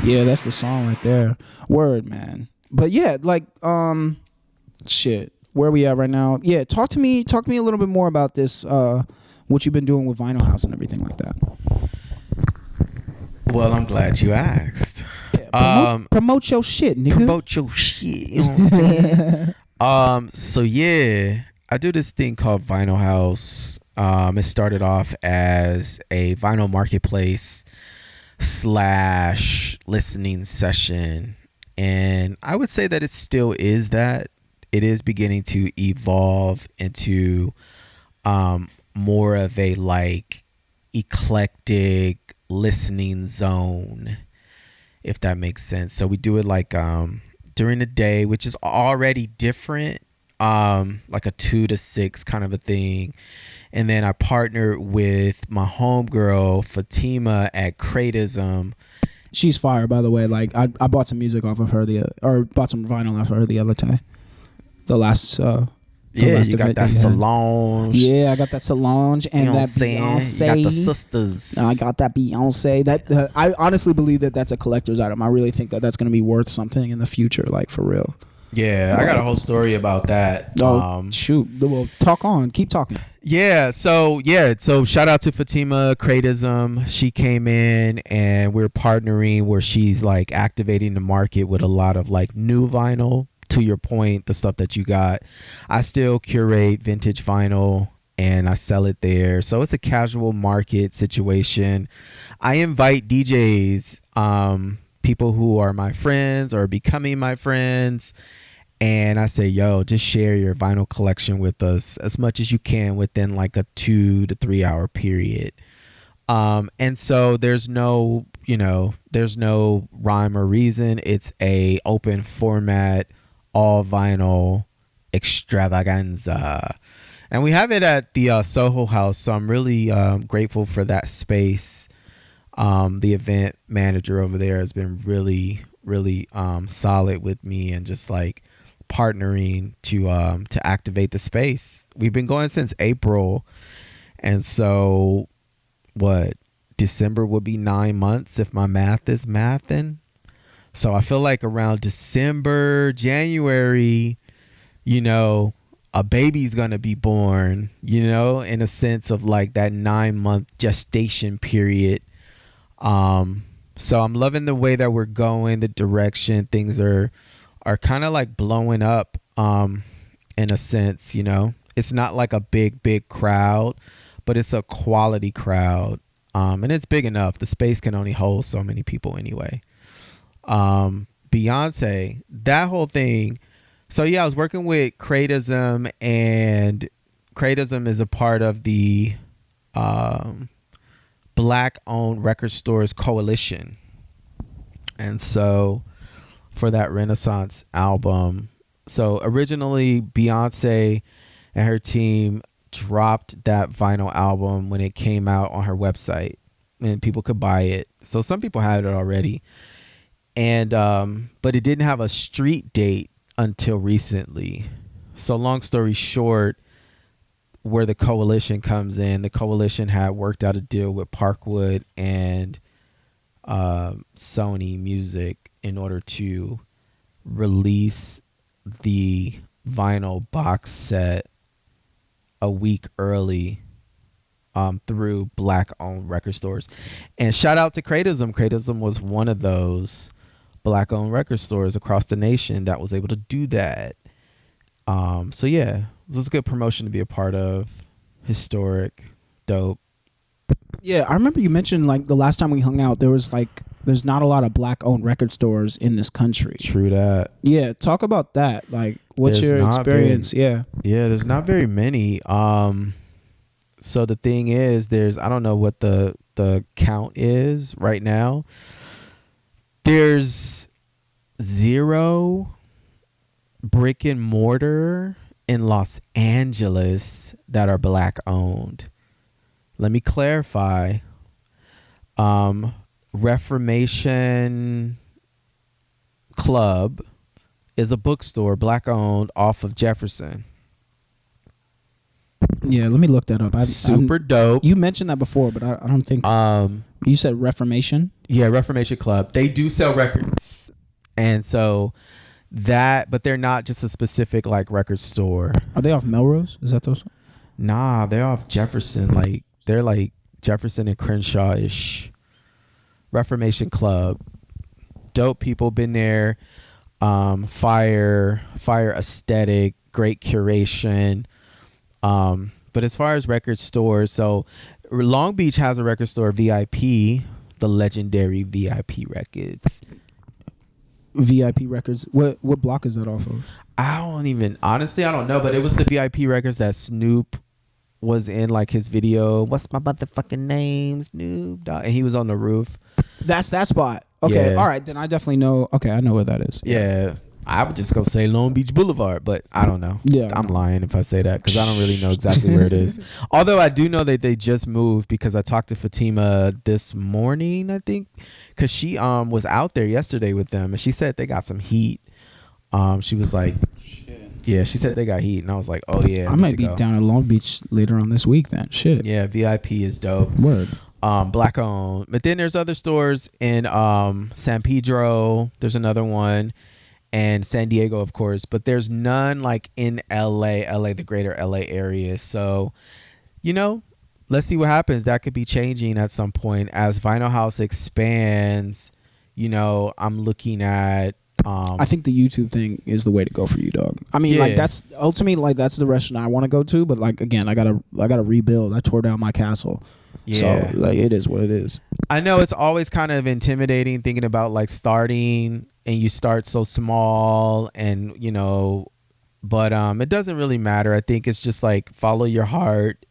Yeah, that's the song right there. Word, man. But yeah, like, shit. Where we at right now? Yeah, talk to me a little bit more about this. What you've been doing with Vinyl House and everything like that. Well, I'm glad you asked. Promote your shit, nigga. Promote your shit. You know what I'm saying? So yeah, I do this thing called Vinyl House. It started off as a vinyl marketplace / listening session, and I would say that it still is that. It is beginning to evolve into more of a like eclectic listening zone, if that makes sense. So we do it like during the day, which is already different, like a 2 to 6 kind of a thing. And then I partnered with my homegirl Fatima at Kratism. She's fire, by the way. Like I bought some music off of her bought some vinyl off of her the other day. The last you got that Solange. Yeah, I got that Solange and that Beyonce. You got the sisters. I got that Beyonce. That I honestly believe that that's a collector's item. I really think that that's going to be worth something in the future, like for real. Yeah, I got a whole story about that. Shoot. Well, talk on. Keep talking. So shout out to Fatima Kratism. She came in and we're partnering where she's like activating the market with a lot of like new vinyl. To your point, the stuff that you got, I still curate vintage vinyl and I sell it there. So it's a casual market situation. I invite DJs, people who are my friends or becoming my friends, and I say, yo, just share your vinyl collection with us as much as you can within like a 2 to 3 hour period. And so there's no rhyme or reason. It's a open format, all vinyl extravaganza, and we have it at the Soho House. So I'm really grateful for that space. The event manager over there has been really solid with me and just like partnering to activate the space. We've been going since April, and so December would be 9 months if my math is mathing. So I feel like around December, January, a baby's going to be born, in a sense of like that 9-month gestation period. So I'm loving the way that we're going, the direction. Things are kind of like blowing up in a sense, It's not like a big crowd, but it's a quality crowd. And it's big enough. The space can only hold so many people anyway. Beyonce, that whole thing. So yeah, I was working with Kratism, and Kratism is a part of the Black owned record stores coalition. And so for that Renaissance album, so originally Beyonce and her team dropped that vinyl album when it came out on her website, and people could buy it. So some people had it already, and but it didn't have a street date until recently. So long story short, where the coalition comes in, the coalition had worked out a deal with Parkwood and Sony Music in order to release the vinyl box set a week early through black owned record stores. And shout out to Kratism. Kratism was one of those black owned record stores across the nation that was able to do that. So yeah, it was a good promotion to be a part of. Historic, dope. Yeah, I remember you mentioned like the last time we hung out, there's not a lot of black owned record stores in this country. True that. Yeah, talk about that. Like, what's your experience? Yeah, there's not very many. So the thing is, I don't know what the count is right now. There's 0 brick and mortar in Los Angeles that are black owned. Let me clarify. Reformation Club is a bookstore, black owned, off of Jefferson. Yeah, let me look that up. Super dope. You mentioned that before, but I don't think. You said Reformation? Yeah, Reformation Club. They do sell records, and so but they're not just a specific like record store. Are they off Melrose? Is that those? Nah, they're off Jefferson. Like they're like Jefferson and Crenshaw-ish. Reformation Club. Dope people, been there. Fire aesthetic, great curation. But as far as record stores, so Long Beach has a record store, VIP, the legendary VIP Records. VIP Records. What block is that off of? I don't know, but it was the VIP Records that Snoop was in, like his video. What's my motherfucking name, Snoop Dogg? And he was on the roof. That's that spot. Okay, all right, then I definitely know. Okay, I know where that is. Yeah. I would just go say Long Beach Boulevard, but I don't know. Yeah, I'm lying if I say that because I don't really know exactly where it is. Although I do know that they just moved because I talked to Fatima this morning, I think, because she was out there yesterday with them and she said they got some heat. She was like, yeah, she said they got heat, and I was like, oh yeah, I might be down in Long Beach later on this week then. Shit. Yeah, VIP is dope. Word. Black owned, but then there's other stores in San Pedro. There's another one. And San Diego, of course, but there's none like in LA, the greater LA area. So, let's see what happens. That could be changing at some point as Vinyl House expands. I'm looking at. I think the YouTube thing is the way to go for you, dog. I mean, like that's ultimately like that's the direction I want to go to. But like again, I gotta rebuild. I tore down my castle. Yeah. So like it is what it is. I know it's always kind of intimidating thinking about like starting. And you start so small and, but it doesn't really matter. I think it's just like follow your heart,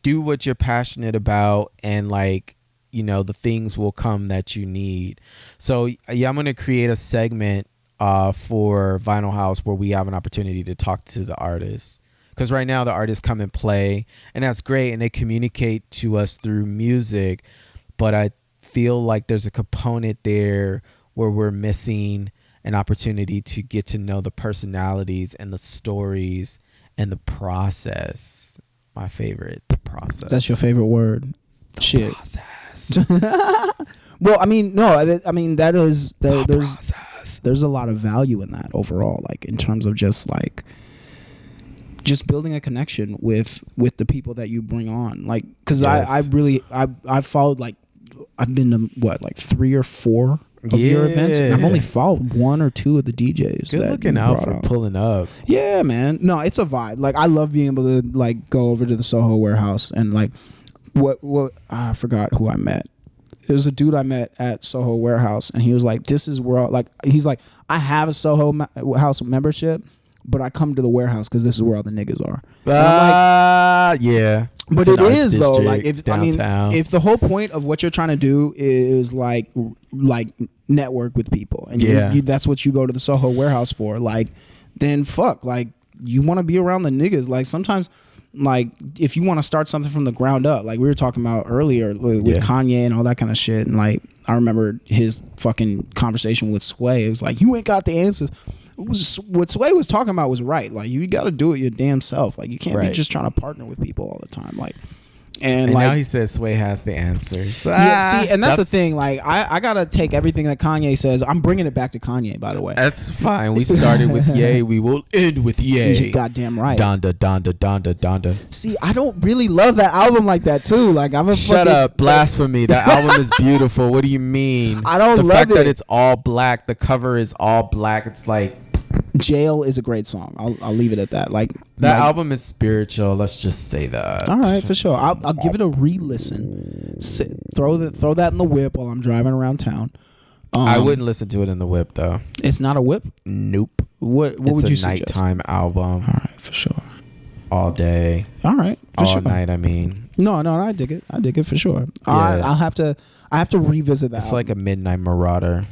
do what you're passionate about. And like, the things will come that you need. So yeah, I'm going to create a segment for Vinyl House where we have an opportunity to talk to the artists. Because right now the artists come and play and that's great. And they communicate to us through music. But I feel like there's a component there where we're missing an opportunity to get to know the personalities and the stories and the process. My favorite, the process. That's your favorite word. Shit. Process. Well, I mean, no, I mean that is there's a lot of value in that overall, like in terms of just building a connection with the people that you bring on, like because yes. I followed like I've been to like 3 or 4 of your events, and I've only followed 1 or 2 of the DJs. Good looking out for pulling up. Yeah, man. No, it's a vibe. Like I love being able to like go over to the Soho Warehouse and like what I forgot who I met. It was a dude I met at Soho Warehouse, and he was like, "This is where he's like, I have a Soho House membership, but I come to the warehouse because this is where all the niggas are." Yeah. But it is though, like if the whole point of what you're trying to do is like network with people, and you that's what you go to the Soho Warehouse for, like then fuck, like you want to be around the niggas. Like sometimes, like if you want to start something from the ground up, like we were talking about earlier with Kanye and all that kind of shit. And like I remember his fucking conversation with Sway. It was like, you ain't got the answers. What Sway was talking about was right. Like you got to do it your damn self. Like you can't be just trying to partner with people all the time. Like. And like, now he says Sway has the answers. Yeah, see, and that's the thing. Like, I gotta take everything that Kanye says. I'm bringing it back to Kanye, by the way. That's fine. We started with Ye. We will end with Ye. You're goddamn right. Donda. See, I don't really love that album like that too. Like, I'm a shut up, blasphemy. That album is beautiful. What do you mean? I don't love the fact it. that it's all black. The cover is all black. It's like. Jail is a great song. I'll leave it at that. Like that album is spiritual. Let's just say that. All right, for sure. I'll give it a re-listen. Throw that in the whip while I'm driving around town. I wouldn't listen to it in the whip though. It's not a whip. Nope. What would you suggest? It's a nighttime album. All right, for sure. All day. All right, for all sure. night. I mean. No, I dig it. I dig it for sure. Yeah. I have to revisit that. It's album. like a Midnight Marauder.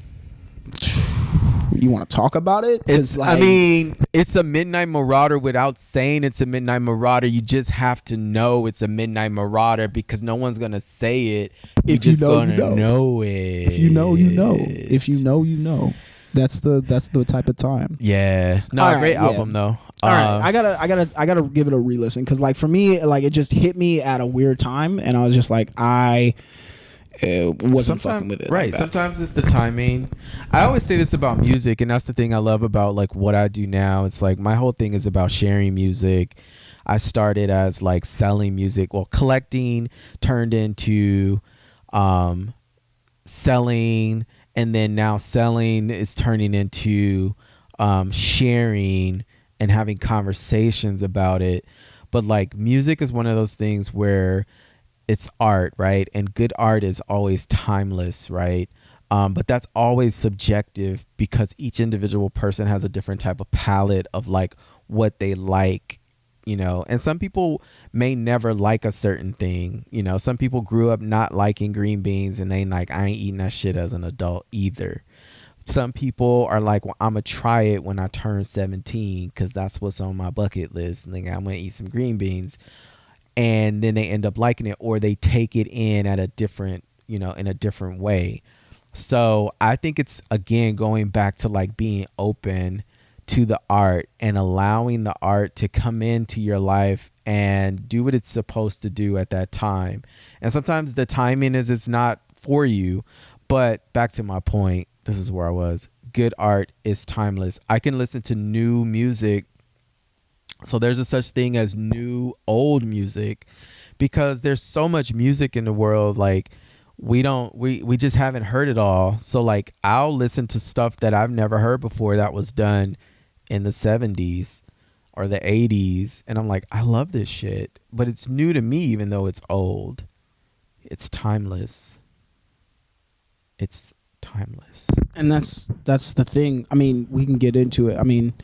You want to talk about it? It's like, I mean, it's a Midnight Marauder without saying it's a Midnight Marauder. You just have to know it's a Midnight Marauder because no one's gonna say it. You're just gonna know it. If you know, you know. If you know, you know. That's the type of time. Yeah. No, great album though. All right, I gotta give it a re-listen because like for me, like it just hit me at a weird time, and I was just like wasn't fucking with it. Right. Like sometimes it's the timing. I always say this about music, and that's the thing I love about like what I do now. It's like my whole thing is about sharing music. I started as like selling music, well, collecting turned into selling, and then now selling is turning into sharing and having conversations about it. But like music is one of those things where it's art, right? And good art is always timeless, right? But that's always subjective because each individual person has a different type of palette of like what they like, you know. And some people may never like a certain thing, you know. Some people grew up not liking green beans and they like, I ain't eating that shit as an adult either. Some people are like, well, I'm gonna try it when I turn 17 because that's what's on my bucket list. And I'm gonna eat some green beans. And then they end up liking it, or they take it in at a different, you know, in a different way. So I think it's, again, going back to like being open to the art and allowing the art to come into your life and do what it's supposed to do at that time. And sometimes the timing is it's not for you. But back to my point, this is where I was. Good art is timeless. I can listen to new music. So there's a such thing as new old music because there's so much music in the world. Like we just haven't heard it all. So like I'll listen to stuff that I've never heard before that was done in the 70s or the 80s. And I'm like, I love this shit, but it's new to me, even though it's old. It's timeless. It's timeless. And that's the thing. I mean, we can get into it. I mean,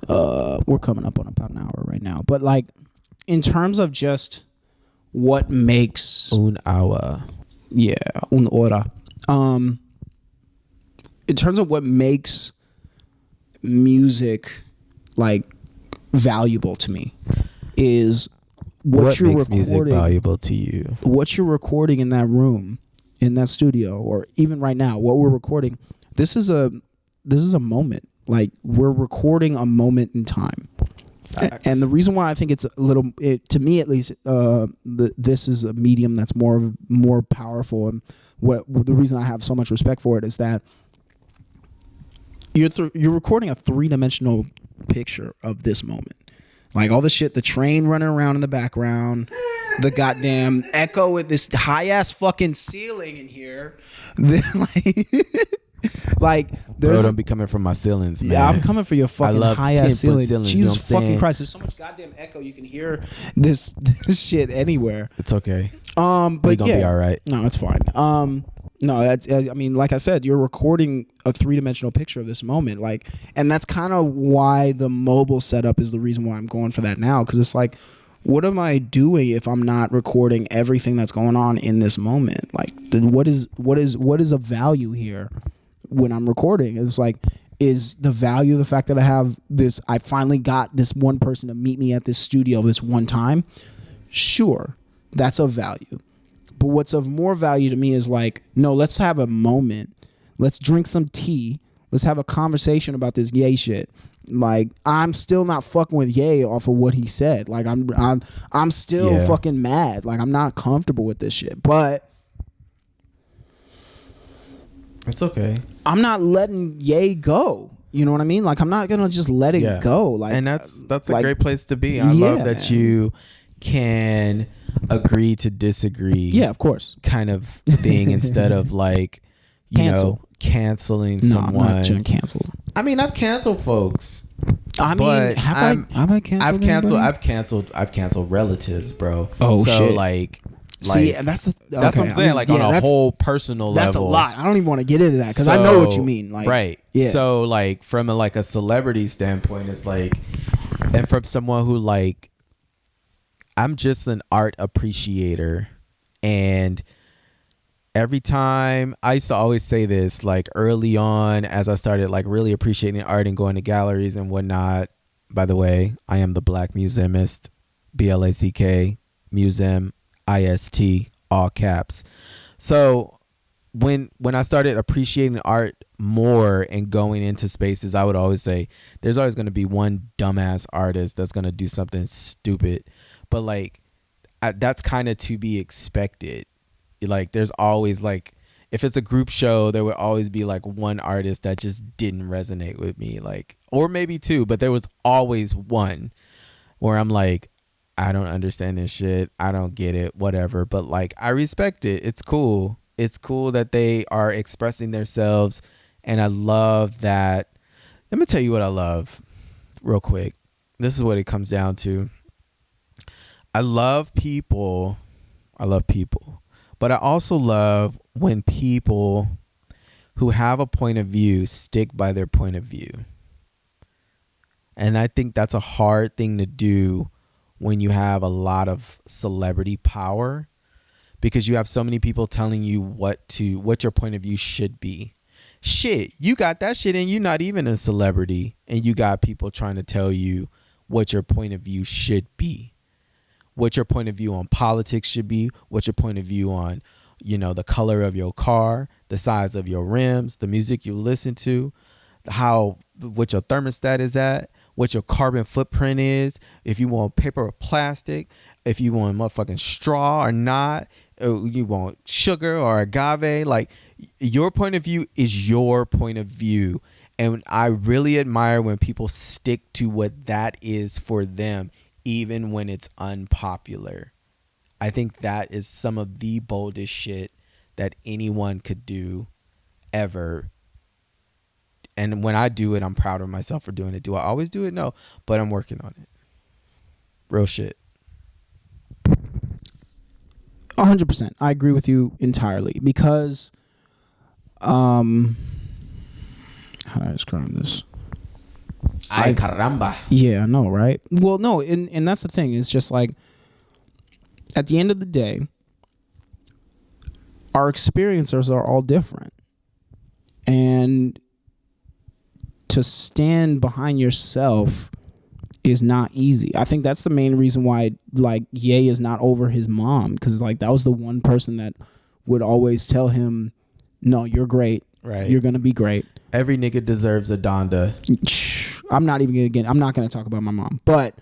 we're coming up on about an hour right now, but like in terms of just what makes un hour, un hora. In terms of what makes music like valuable to me is what you're makes recording. Music valuable to you? What you're recording in that room, in that studio, or even right now, what we're recording. This is a moment. Like we're recording a moment in time. And the reason why I think it's a little, to me at least, this is a medium that's more powerful, and the reason I have so much respect for it is that you're recording a 3-dimensional picture of this moment. Like all the shit, the train running around in the background, the goddamn echo with this high ass fucking ceiling in here. Like there's, bro, don't be coming from my ceilings, man. Yeah, I'm coming for your fucking high ass ceiling. Ceilings, Jesus you know fucking Christ! There's so much goddamn echo. You can hear this shit anywhere. It's okay. But you're gonna be all right. No, it's fine. No, that's. I mean, like I said, you're recording a 3-dimensional picture of this moment. Like, and that's kind of why the mobile setup is the reason why I'm going for that now. Because it's like, what am I doing if I'm not recording everything that's going on in this moment? Like, what is of value here? When I'm recording, it's like is the value of the fact that I finally got this one person to meet me at this studio this one time. Sure, that's of value. But what's of more value to me is like, no, let's have a moment. Let's drink some tea. Let's have a conversation about this Ye shit. Like, I'm still not fucking with Ye off of what he said. Like, I'm still fucking mad. Like, I'm not comfortable with this shit. But it's okay. I'm not letting Ye go. You know what I mean? Like, I'm not gonna just let it go. Like, and that's like, a great place to be. I love that you can agree to disagree. Yeah, of course. Kind of thing instead of like, you know, canceling someone. I'm not canceled. I mean, I've canceled folks. I mean, have I canceled? I've canceled relatives, bro. Oh, so shit. like, see, that's what I'm saying. Like, on a whole personal level, that's a lot. I don't even want to get into that because I know what you mean. Like, right? Yeah. So like, from a celebrity standpoint, it's like, and from someone who like, I'm just an art appreciator, and every time I used to always say this, like early on as I started like really appreciating art and going to galleries and whatnot. By the way, I am the Blackmuseumist, BLACK, Museum, IST, all caps. So when I started appreciating art more and going into spaces, I would always say there's always going to be one dumbass artist that's going to do something stupid. But like, that's kind of to be expected. Like, there's always like, if it's a group show, there would always be like one artist that just didn't resonate with me, like, or maybe two, but there was always one where I'm like, I don't understand this shit. I don't get it, whatever. But like, I respect it. It's cool. It's cool that they are expressing themselves. And I love that. Let me tell you what I love real quick. This is what it comes down to. I love people. But I also love when people who have a point of view stick by their point of view. And I think that's a hard thing to do when you have a lot of celebrity power, because you have so many people telling you what your point of view should be. Shit, you got that shit and you're not even a celebrity, and you got people trying to tell you what your point of view should be. What your point of view on politics should be, what your point of view on, you know, the color of your car, the size of your rims, the music you listen to, what your thermostat is at, what your carbon footprint is, if you want paper or plastic, if you want motherfucking straw or not, you want sugar or agave. Like, your point of view is your point of view. And I really admire when people stick to what that is for them, even when it's unpopular. I think that is some of the boldest shit that anyone could do ever. And when I do it, I'm proud of myself for doing it. Do I always do it? No, but I'm working on it. Real shit. 100%. I agree with you entirely, because how do I describe this? Ay, caramba. Yeah, I know, right? Well, no, and that's the thing. It's just like, at the end of the day, our experiences are all different. And to stand behind yourself is not easy. I think that's the main reason why, like, Ye is not over his mom, because like that was the one person that would always tell him, no, you're great. Right. You're gonna be great. Every nigga deserves a Donda. I'm not gonna talk about my mom, but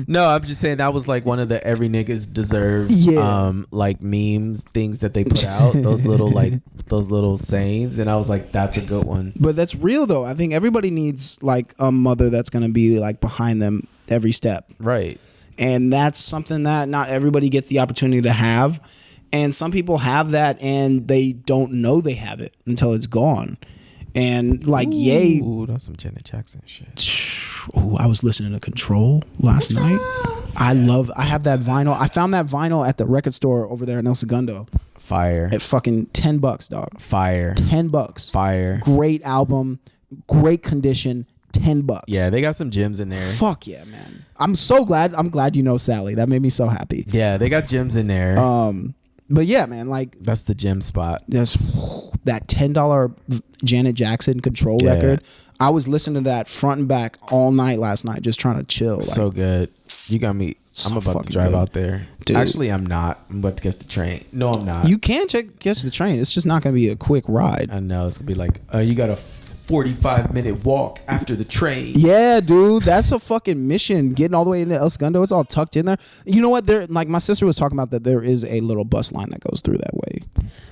no, I'm just saying that was like one of the every niggas deserves like memes things that they put out, those little sayings, and I was like, that's a good one. But that's real though. I think everybody needs like a mother that's gonna be like behind them every step. Right. And that's something that not everybody gets the opportunity to have. And some people have that and they don't know they have it until it's gone. And like, Ye. Ooh, that's some Janet Jackson shit. Ooh, I was listening to Control last night. I have that vinyl. I found that vinyl at the record store over there in El Segundo. Fire. At fucking $10, dog. Fire. $10. Fire. Great album. Great condition. $10. Yeah, they got some gems in there. Fuck yeah, man. I'm so glad. I'm glad you know Sally. That made me so happy. Yeah, they got gems in there. But yeah, man, like That's the gym spot. That's that $10 Janet Jackson Control record. I was listening to that front and back all night last night, just trying to chill. So good. You got me. I'm about to drive out there. Dude. Actually, I'm not. I'm about to catch the train. No, I'm not. You can catch the train. It's just not going to be a quick ride. I know. It's going to be like, you got a 45-minute walk after the train. Yeah, dude, that's a fucking mission. Getting all the way into El Segundo, it's all tucked in there. You know what? There, like my sister was talking about that there is a little bus line that goes through that way.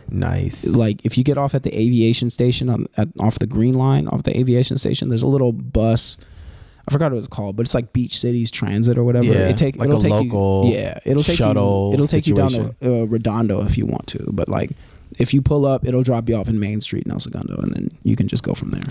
Nice. Like if you get off at the aviation station off the green line, off the aviation station, there's a little bus. I forgot what it's called, but it's like Beach Cities Transit or whatever. Yeah, it'll take local it'll take shuttle. It'll take situation. you down to Redondo if you want to, but like if you pull up, it'll drop you off in Main Street in El Segundo, and then you can just go from there.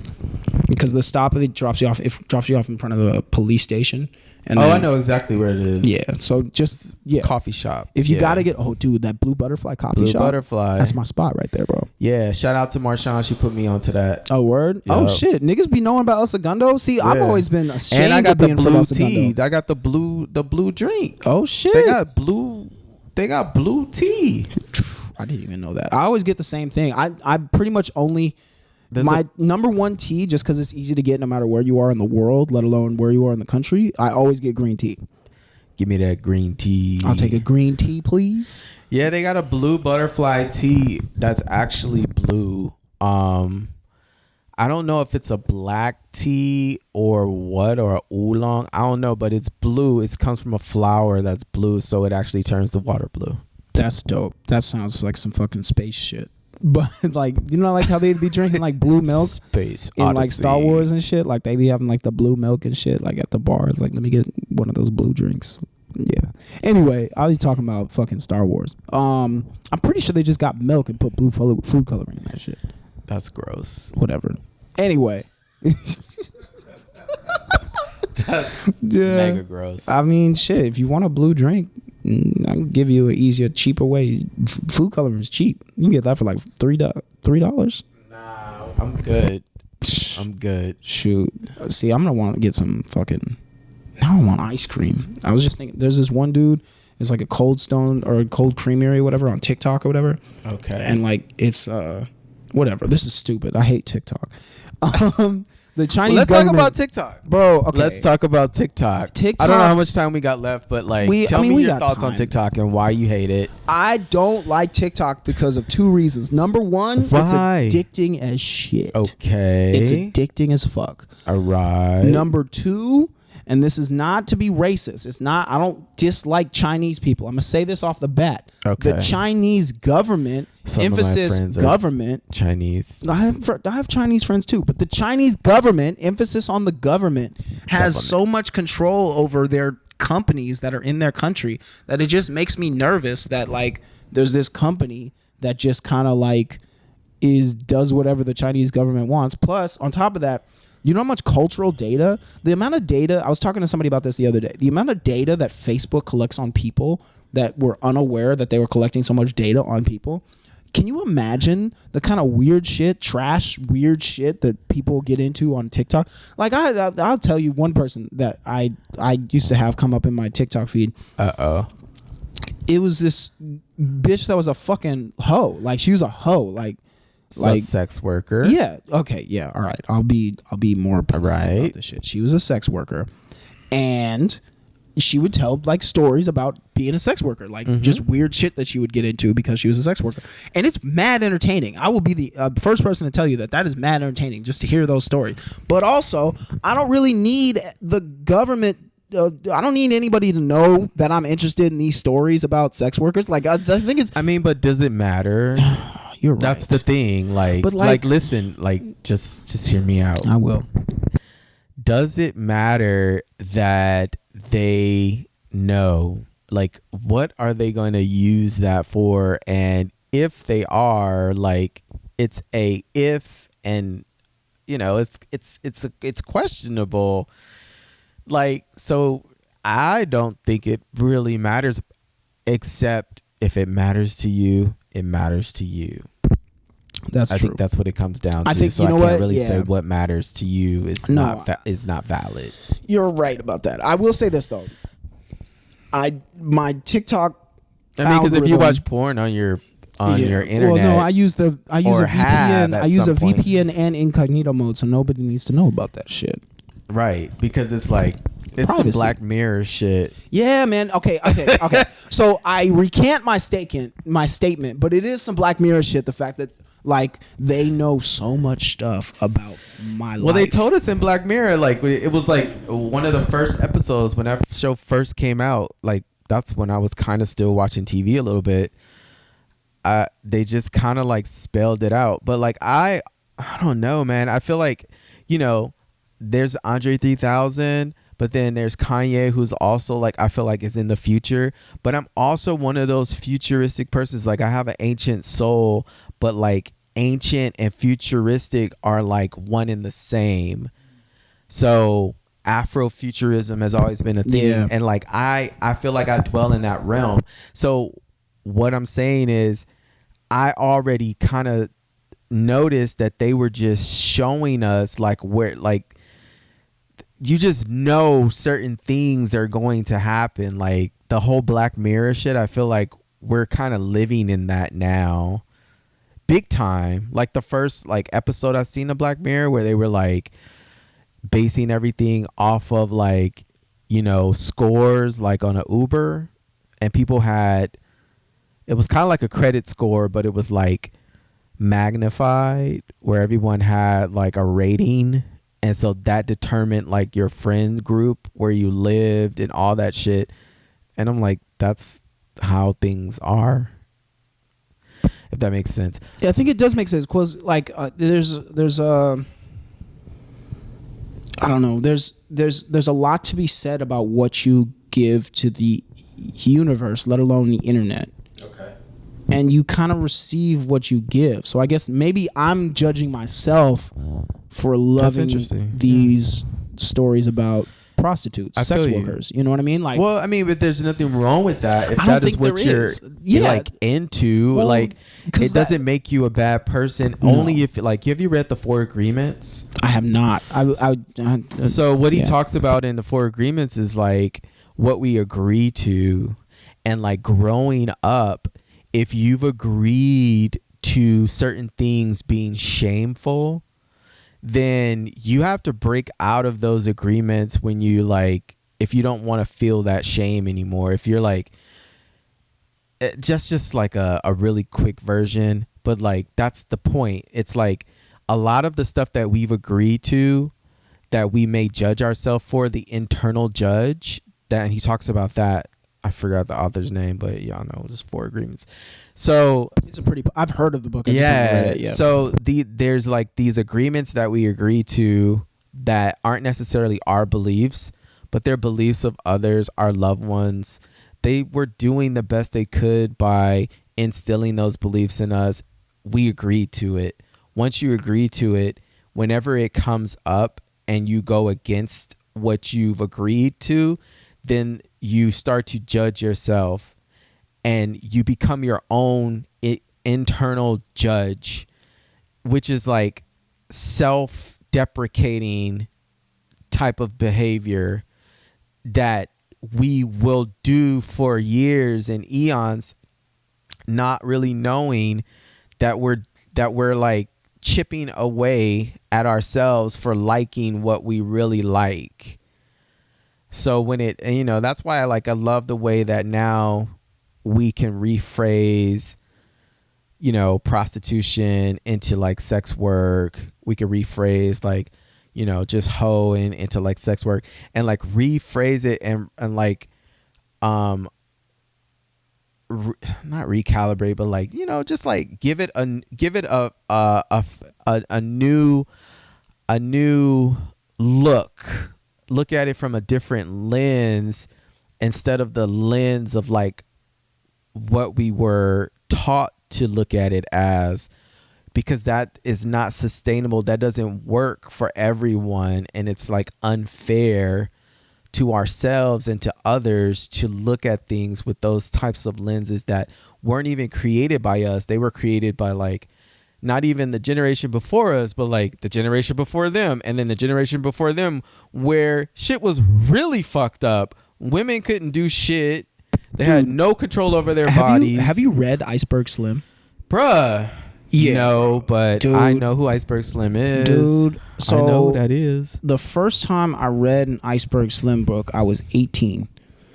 Because the stop of it drops you off in front of the police station. And I know exactly where it is. Yeah, so just coffee shop. If you gotta get dude, that Blue Butterfly coffee shop. Blue Butterfly. That's my spot right there, bro. Yeah, shout out to Marshawn. She put me onto that. Oh word. Yep. Oh shit, niggas be knowing about El Segundo. See, I've always been ashamed and I got of being the from blue El Segundo. tea. I got the blue drink. Oh shit. They got blue tea. I didn't even know that. I always get the same thing. I pretty much only my number one tea, just because it's easy to get no matter where you are in the world, let alone where you are in the country. I always get green tea. Give me that green tea. I'll take a green tea, please. Yeah, they got a Blue Butterfly tea that's actually blue. I don't know if it's a black tea or what, or a oolong. I don't know, but it's blue. It comes from a flower that's blue, so it actually turns the water blue. That's dope. That sounds like some fucking space shit. But like, you know, like how they be drinking like blue milk Space in like Odyssey. Star Wars and shit. Like they be having like the blue milk and shit like at the bars. Like, let me get one of those blue drinks. Yeah. Anyway, I was talking about fucking Star Wars. I'm pretty sure they just got milk and put blue food coloring in that shit. That's gross. Whatever. Anyway. That's mega gross. I mean, shit. If you want a blue drink, I can give you an easier, cheaper way. Food coloring is cheap. You can get that for like $3. Nah, I'm good. I'm good. Shoot. See, I'm gonna want to get some fucking. Now I want ice cream. I was just thinking. There's this one dude. It's like a Cold Stone or a Cold Creamery or whatever on TikTok or whatever. Okay. And like it's whatever. This is stupid. I hate TikTok. The Chinese Let's government. talk about TikTok, bro. Okay. Let's talk about TikTok. TikTok. I don't know how much time we got left, but like, tell me your thoughts on TikTok and why you hate it. I don't like TikTok because of two reasons. Number one, Why? it's addicting as shit. Okay. It's addicting as fuck. All right. Number two, and this is not to be racist. It's not. I don't dislike Chinese people. I'm gonna say this off the bat. Okay. The Chinese government, Some of my emphasis friends are government. Chinese. I have Chinese friends too, but the Chinese government, emphasis on the government, has so much control over their companies that are in their country that it just makes me nervous that like there's this company that just kind of like does whatever the Chinese government wants. Plus, on top of that, you know how much cultural data, the amount of data, I was talking to somebody about this the other day, the amount of data that Facebook collects on people that were unaware that they were collecting so much data on people. Can you imagine the kind of weird shit, weird shit that people get into on TikTok? Like I'll tell you one person that I used to have come up in my TikTok feed. It was this bitch that was a fucking hoe. Like she was a hoe. Like sex worker. Yeah. Okay. Yeah. All right. I'll be more precise about this shit. She was a sex worker, and she would tell like stories about being a sex worker, like just weird shit that she would get into because she was a sex worker, and it's mad entertaining. I will be the first person to tell you that is mad entertaining just to hear those stories. But also, I don't really need the government. I don't need anybody to know that I'm interested in these stories about sex workers. Like I think it's. I mean, but does it matter? You're right. That's the thing. Like, but like, listen, like, just hear me out. I will. Does it matter that they know? Like, what are they going to use that for? And if they are, like, it's a if, and you know, it's questionable. Like, so I don't think it really matters, except if it matters to you, it matters to you. That's I true. think that's what it comes down to. I think so you know I can't what? really Yeah. say what matters to you is not valid. You're right about that. I will say this though. My TikTok I mean, because if you algorithm. watch porn on your internet, Well, no, I use a VPN. I use a some point. VPN and incognito mode, so nobody needs to know about that shit. Right, because it's like it's Privacy. some Black Mirror shit. Yeah, man. Okay. So I recant my statement, but it is some Black Mirror shit. The fact that like they know so much stuff about my life. Well, they told us in Black Mirror, like it was like one of the first episodes when that show first came out. Like that's when I was kind of still watching TV a little bit. They just kind of like spelled it out, but like I don't know, man. I feel like there's Andre 3000. But then there's Kanye, who's also like, I feel like is in the future. But I'm also one of those futuristic persons. Like I have an ancient soul, but like ancient and futuristic are like one and the same. So Afrofuturism has always been a thing. Yeah. And like I feel like I dwell in that realm. So what I'm saying is I already kind of noticed that they were just showing us like where like you just know certain things are going to happen. Like the whole Black Mirror shit, I feel like we're kind of living in that now. Big time. Like the first like episode I've seen of Black Mirror where they were like basing everything off of like, scores like on an Uber, and people had, it was kind of like a credit score, but it was like magnified where everyone had like a rating. And so that determined like your friend group, where you lived and all that shit. And I'm like, that's how things are. If that makes sense. Yeah, I think it does make sense because like there's I don't know. There's a lot to be said about what you give to the universe, let alone the internet. Okay. And you kind of receive what you give. So I guess maybe I'm judging myself for loving these stories about prostitutes, sex workers. You know what I mean? Like, well, I mean, but there's nothing wrong with that. If I that don't is think what there you're is. like into, Well, like it doesn't make you a bad person. No. Only if like, have you read the 4 Agreements? I have not. So what he talks about in the 4 Agreements is like what we agree to, and like growing up, if you've agreed to certain things being shameful, then you have to break out of those agreements when you like, if you don't want to feel that shame anymore. If you're like, just like a really quick version, but like that's the point. It's like a lot of the stuff that we've agreed to that we may judge ourselves for, the internal judge, that, and he talks about that. I forgot the author's name, but y'all know there's 4 Agreements. So it's a pretty. I've heard of the book. I just haven't read it yet. So there's like these agreements that we agree to that aren't necessarily our beliefs, but they're beliefs of others, our loved ones. They were doing the best they could by instilling those beliefs in us. We agreed to it. Once you agree to it, whenever it comes up and you go against what you've agreed to, then you start to judge yourself and you become your own internal judge, which is like self-deprecating type of behavior that we will do for years and eons, not really knowing that we're like chipping away at ourselves for liking what we really like. So when it, that's why I love the way that now we can rephrase, prostitution into like sex work. We can rephrase like, just hoe into like sex work, and like rephrase it and like, not recalibrate, but like, just like give it a new look at it from a different lens, instead of the lens of like what we were taught to look at it as, because that is not sustainable. That doesn't work for everyone. And it's like unfair to ourselves and to others to look at things with those types of lenses that weren't even created by us. They were created by like, not even the generation before us, but like the generation before them, and then the generation before them, where shit was really fucked up. Women couldn't do shit. They had no control over their have bodies. Have you read Iceberg Slim? Bruh. Yeah. No, but Dude. I know who Iceberg Slim is. Dude, so I know who that is. The first time I read an Iceberg Slim book, I was 18.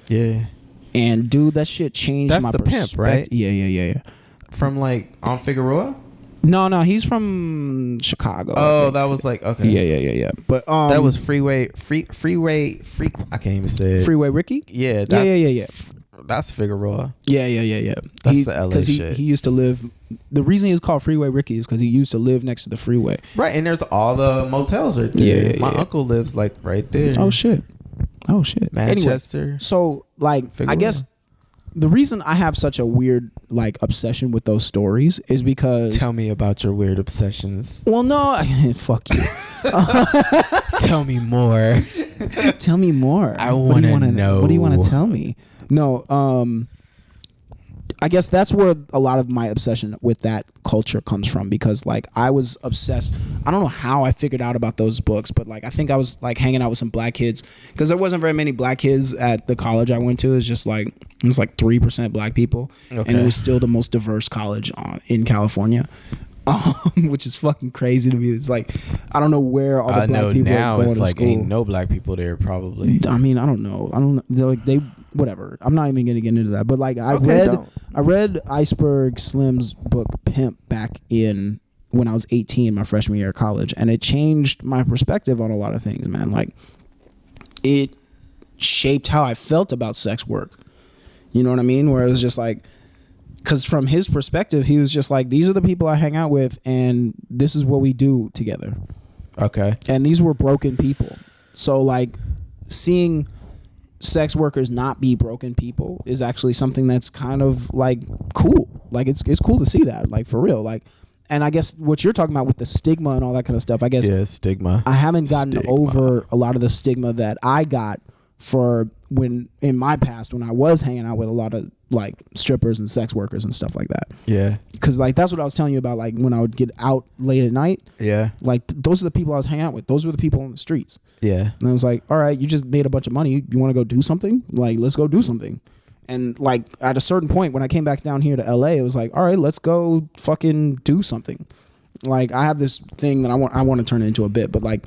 Yeah. And dude, that shit changed That's my the pimp, right? Yeah. From like on Figueroa? No, he's from Chicago. Oh, that was like okay. Yeah. But that was Freeway. I can't even say it. Freeway Ricky? Yeah. Yeah. That's Figueroa. Yeah. That's the LA Because shit. he used to live. The reason he was called Freeway Ricky is because he used to live next to the freeway. Right, and there's all the motels right there. Yeah. My uncle lives like right there. Oh shit. Manchester. Anyway, so like Figueroa. I guess the reason I have such a weird like obsession with those stories is because Tell me about your weird obsessions. well, no, fuck you. Tell me more. Tell me more. I What do you wanna wanna know. What do you want to tell me? No, I guess that's where a lot of my obsession with that culture comes from because like I was obsessed. I don't know how I figured out about those books, but like I think I was like hanging out with some black kids because there wasn't very many black kids at the college I went to. It was like 3% black people, and it was still the most diverse college in California. Which is fucking crazy to me. It's like I don't know where all the black people now are going it's to like school. ain't no black people there probably. I mean, I don't know. They're like they whatever. I'm not even gonna get into that. But like I read Iceberg Slim's book Pimp back in when I was 18, my freshman year of college, and it changed my perspective on a lot of things, man. Like it shaped how I felt about sex work. You know what I mean? Where it was just like, because from his perspective, he was just like, these are the people I hang out with, and this is what we do together. Okay. And these were broken people. So like seeing sex workers not be broken people is actually something that's kind of like cool. Like it's cool to see that, like for real. Like, and I guess what you're talking about with the stigma and all that kind of stuff, I guess stigma. I haven't gotten over a lot of the stigma that I got for when in my past when I was hanging out with a lot of like strippers and sex workers and stuff like that. Yeah. Because like that's what I was telling you about, like when I would get out late at night. Yeah. Like those are the people I was hanging out with. Those were the people on the streets. Yeah. And I was like, all right, you just made a bunch of money. You want to go do something? Like, let's go do something. And like at a certain point when I came back down here to LA, it was like, all right, let's go fucking do something. Like I have this thing that I want to turn it into a bit, but like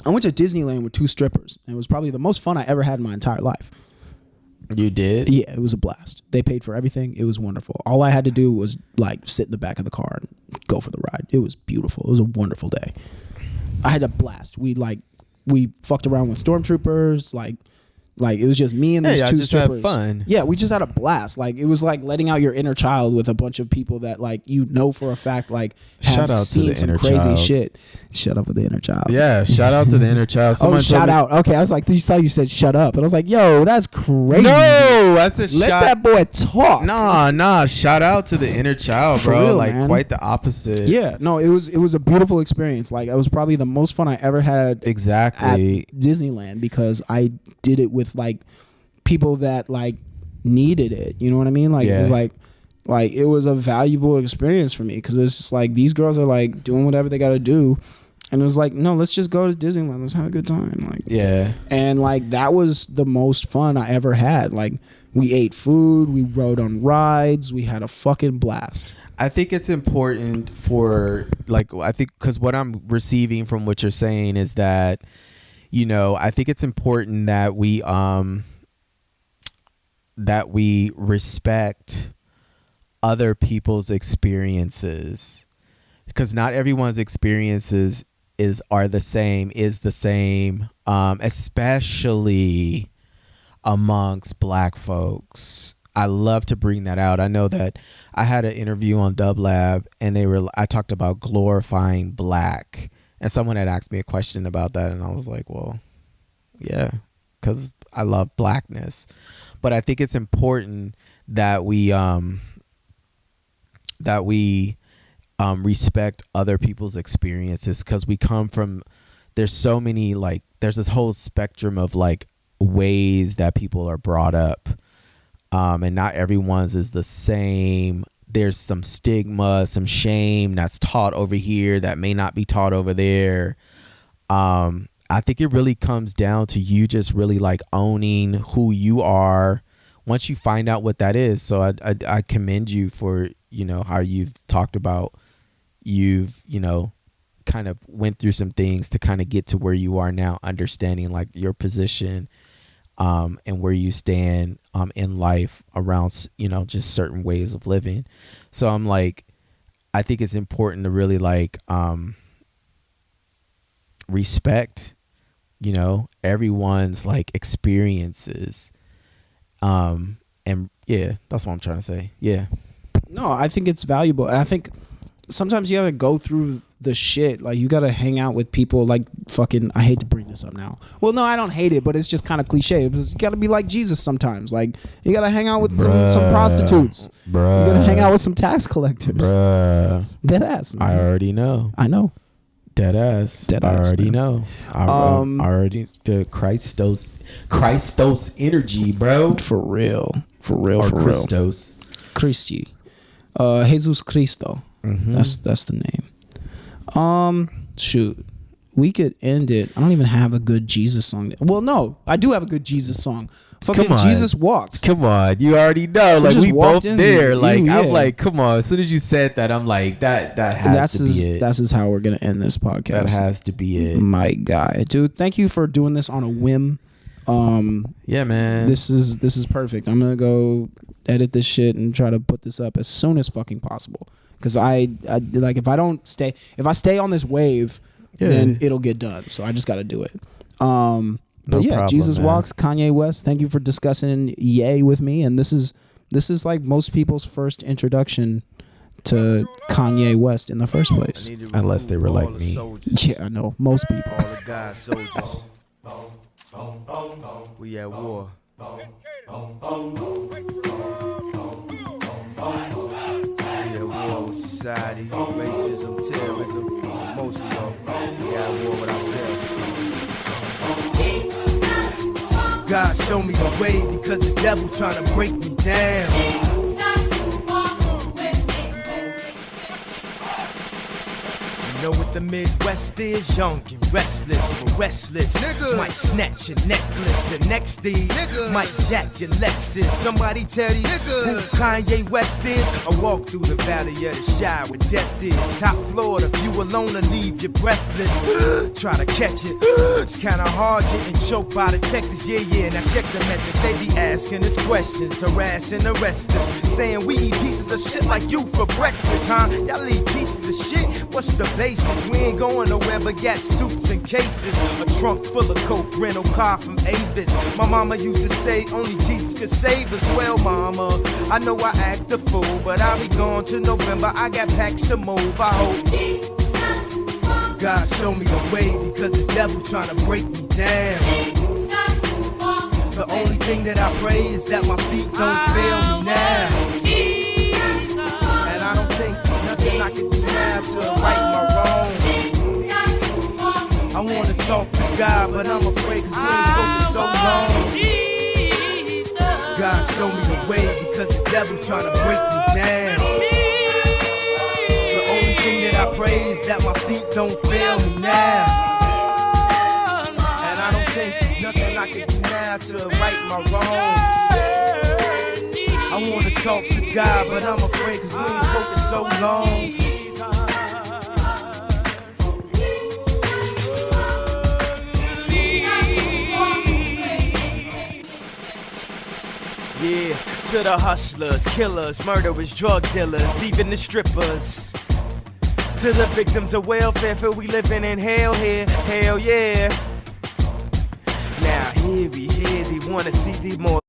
I went to Disneyland with 2 strippers, and it was probably the most fun I ever had in my entire life. You did? Yeah, it was a blast. They paid for everything. It was wonderful. All I had to do was like sit in the back of the car and go for the ride. It was beautiful. It was a wonderful day. I had a blast. We fucked around with stormtroopers, like it was just me and these 2 just strippers. had fun. Yeah, we just had a blast. Like it was like letting out your inner child with a bunch of people that like you know for a fact like have Shout out to seen the some inner crazy child. shit. Shut up with the inner child. Yeah, shout out to the inner child. Someone shout out. Okay, I was like, you said shut up, and I was like, yo, that's crazy. No, that's a Let shot. that boy talk. Nah. Shout out to the inner child, For bro. real, like man. quite the opposite. Yeah, no, it was a beautiful experience. Like it was probably the most fun I ever had Exactly. at Disneyland because I did it with like people that like needed it. You know what I mean? Like it was like it was a valuable experience for me because it's just like these girls are like doing whatever they got to do, and it was like, no, let's just go to Disneyland. Let's have a good time. Like and like that was the most fun I ever had. Like we ate food, we rode on rides, we had a fucking blast. I think it's important for because what I'm receiving from what you're saying is that, you know, I think it's important that we respect other people's experiences, because not everyone's experiences is the same, especially amongst black folks. I love to bring that out. I know that I had an interview on Dub Lab and I talked about glorifying black, and someone had asked me a question about that, and I was like, well, yeah, because I love blackness. But I think it's important that we respect other people's experiences, because we come from, there's so many, like there's this whole spectrum of like ways that people are brought up, and not everyone's is the same. There's some stigma, some shame that's taught over here that may not be taught over there. I think it really comes down to you just really like owning who you are, once you find out what that is, so I commend you for, you know, how you've talked about, you've, you know, kind of went through some things to kind of get to where you are now, understanding like your position and where you stand in life around, you know, just certain ways of living. So I'm like, I think it's important to really like respect, you know, everyone's like experiences. And yeah, that's what I'm trying to say. Yeah. No, I think it's valuable. And I think sometimes you gotta go through the shit. Like, you gotta hang out with people like fucking, I hate to bring this up now. Well, no, I don't hate it, but it's just kind of cliche. You gotta be like Jesus sometimes. Like, you gotta hang out with some prostitutes. Bruh. You gotta hang out with some tax collectors. Bruh. Dead ass, man. I already know. I know. Dead ass. I already know. I already the Christos energy, bro. For real. For real. Or for Christos. real. Christi. Jesus Cristo. Mm-hmm. That's the name. Shoot. We could end it. I don't even have a good Jesus song. Well, no, I do have a good Jesus song. Fucking Jesus Walks. Come on, you already know. Like, we both there. Like, yeah. I'm like, come on. As soon as you said that, I'm like, that has to be it. That's how we're gonna end this podcast. That has to be it. My guy, dude. Thank you for doing this on a whim. Yeah, man. This is perfect. I'm gonna go edit this shit and try to put this up as soon as fucking possible. Because I like, if I stay on this wave, then it'll get done. So I just got to do it. But no yeah, problem, Jesus man. Walks, Kanye West. Thank you for discussing Ye with me. And this is like most people's first introduction to Kanye West in the first place, unless they were like me. Yeah, I know most people. All the God's soldiers. We at war. We at war with society, racism, terrorism. Most of them, we at war with ourselves. God show me the way because the devil trying to break me down. You know what the Midwest is? Young and restless, but restless. Nigga might snatch your necklace, and next day might jack your Lexus. Somebody tell you who Kanye West is? I walk through the valley of the Shire where death is. Top floor, the view alone to leave you breathless. Try to catch it, it's kinda hard getting choked by detectives. Yeah, and I check the method. They be asking us questions, harassing the rest us, saying we eat pieces of shit like you for breakfast, huh? Y'all eat pieces of shit? What's the basis? We ain't going nowhere but got suits and cases. A trunk full of coke, rental car from Avis. My mama used to say only Jesus could save us. Well, mama, I know I act a fool, but I'll be gone to November. I got packs to move. I hope God show me the way because the devil trying to break me down. The only thing that I pray is that my feet don't fail me now. And I don't think there's nothing I can do now to right my wrong. I wanna talk to God, but I'm afraid cause we ain't spoken so long. God show me the way because the devil trying to break me down. The only thing that I pray is that my feet don't fail me now. And I don't think there's nothing I can do now to right my wrongs. I wanna talk to God, but I'm afraid cause we ain't spoken so long. Yeah, to the hustlers, killers, murderers, drug dealers, even the strippers. To the victims of welfare, feel we living in hell here, hell yeah. Now here we wanna see the more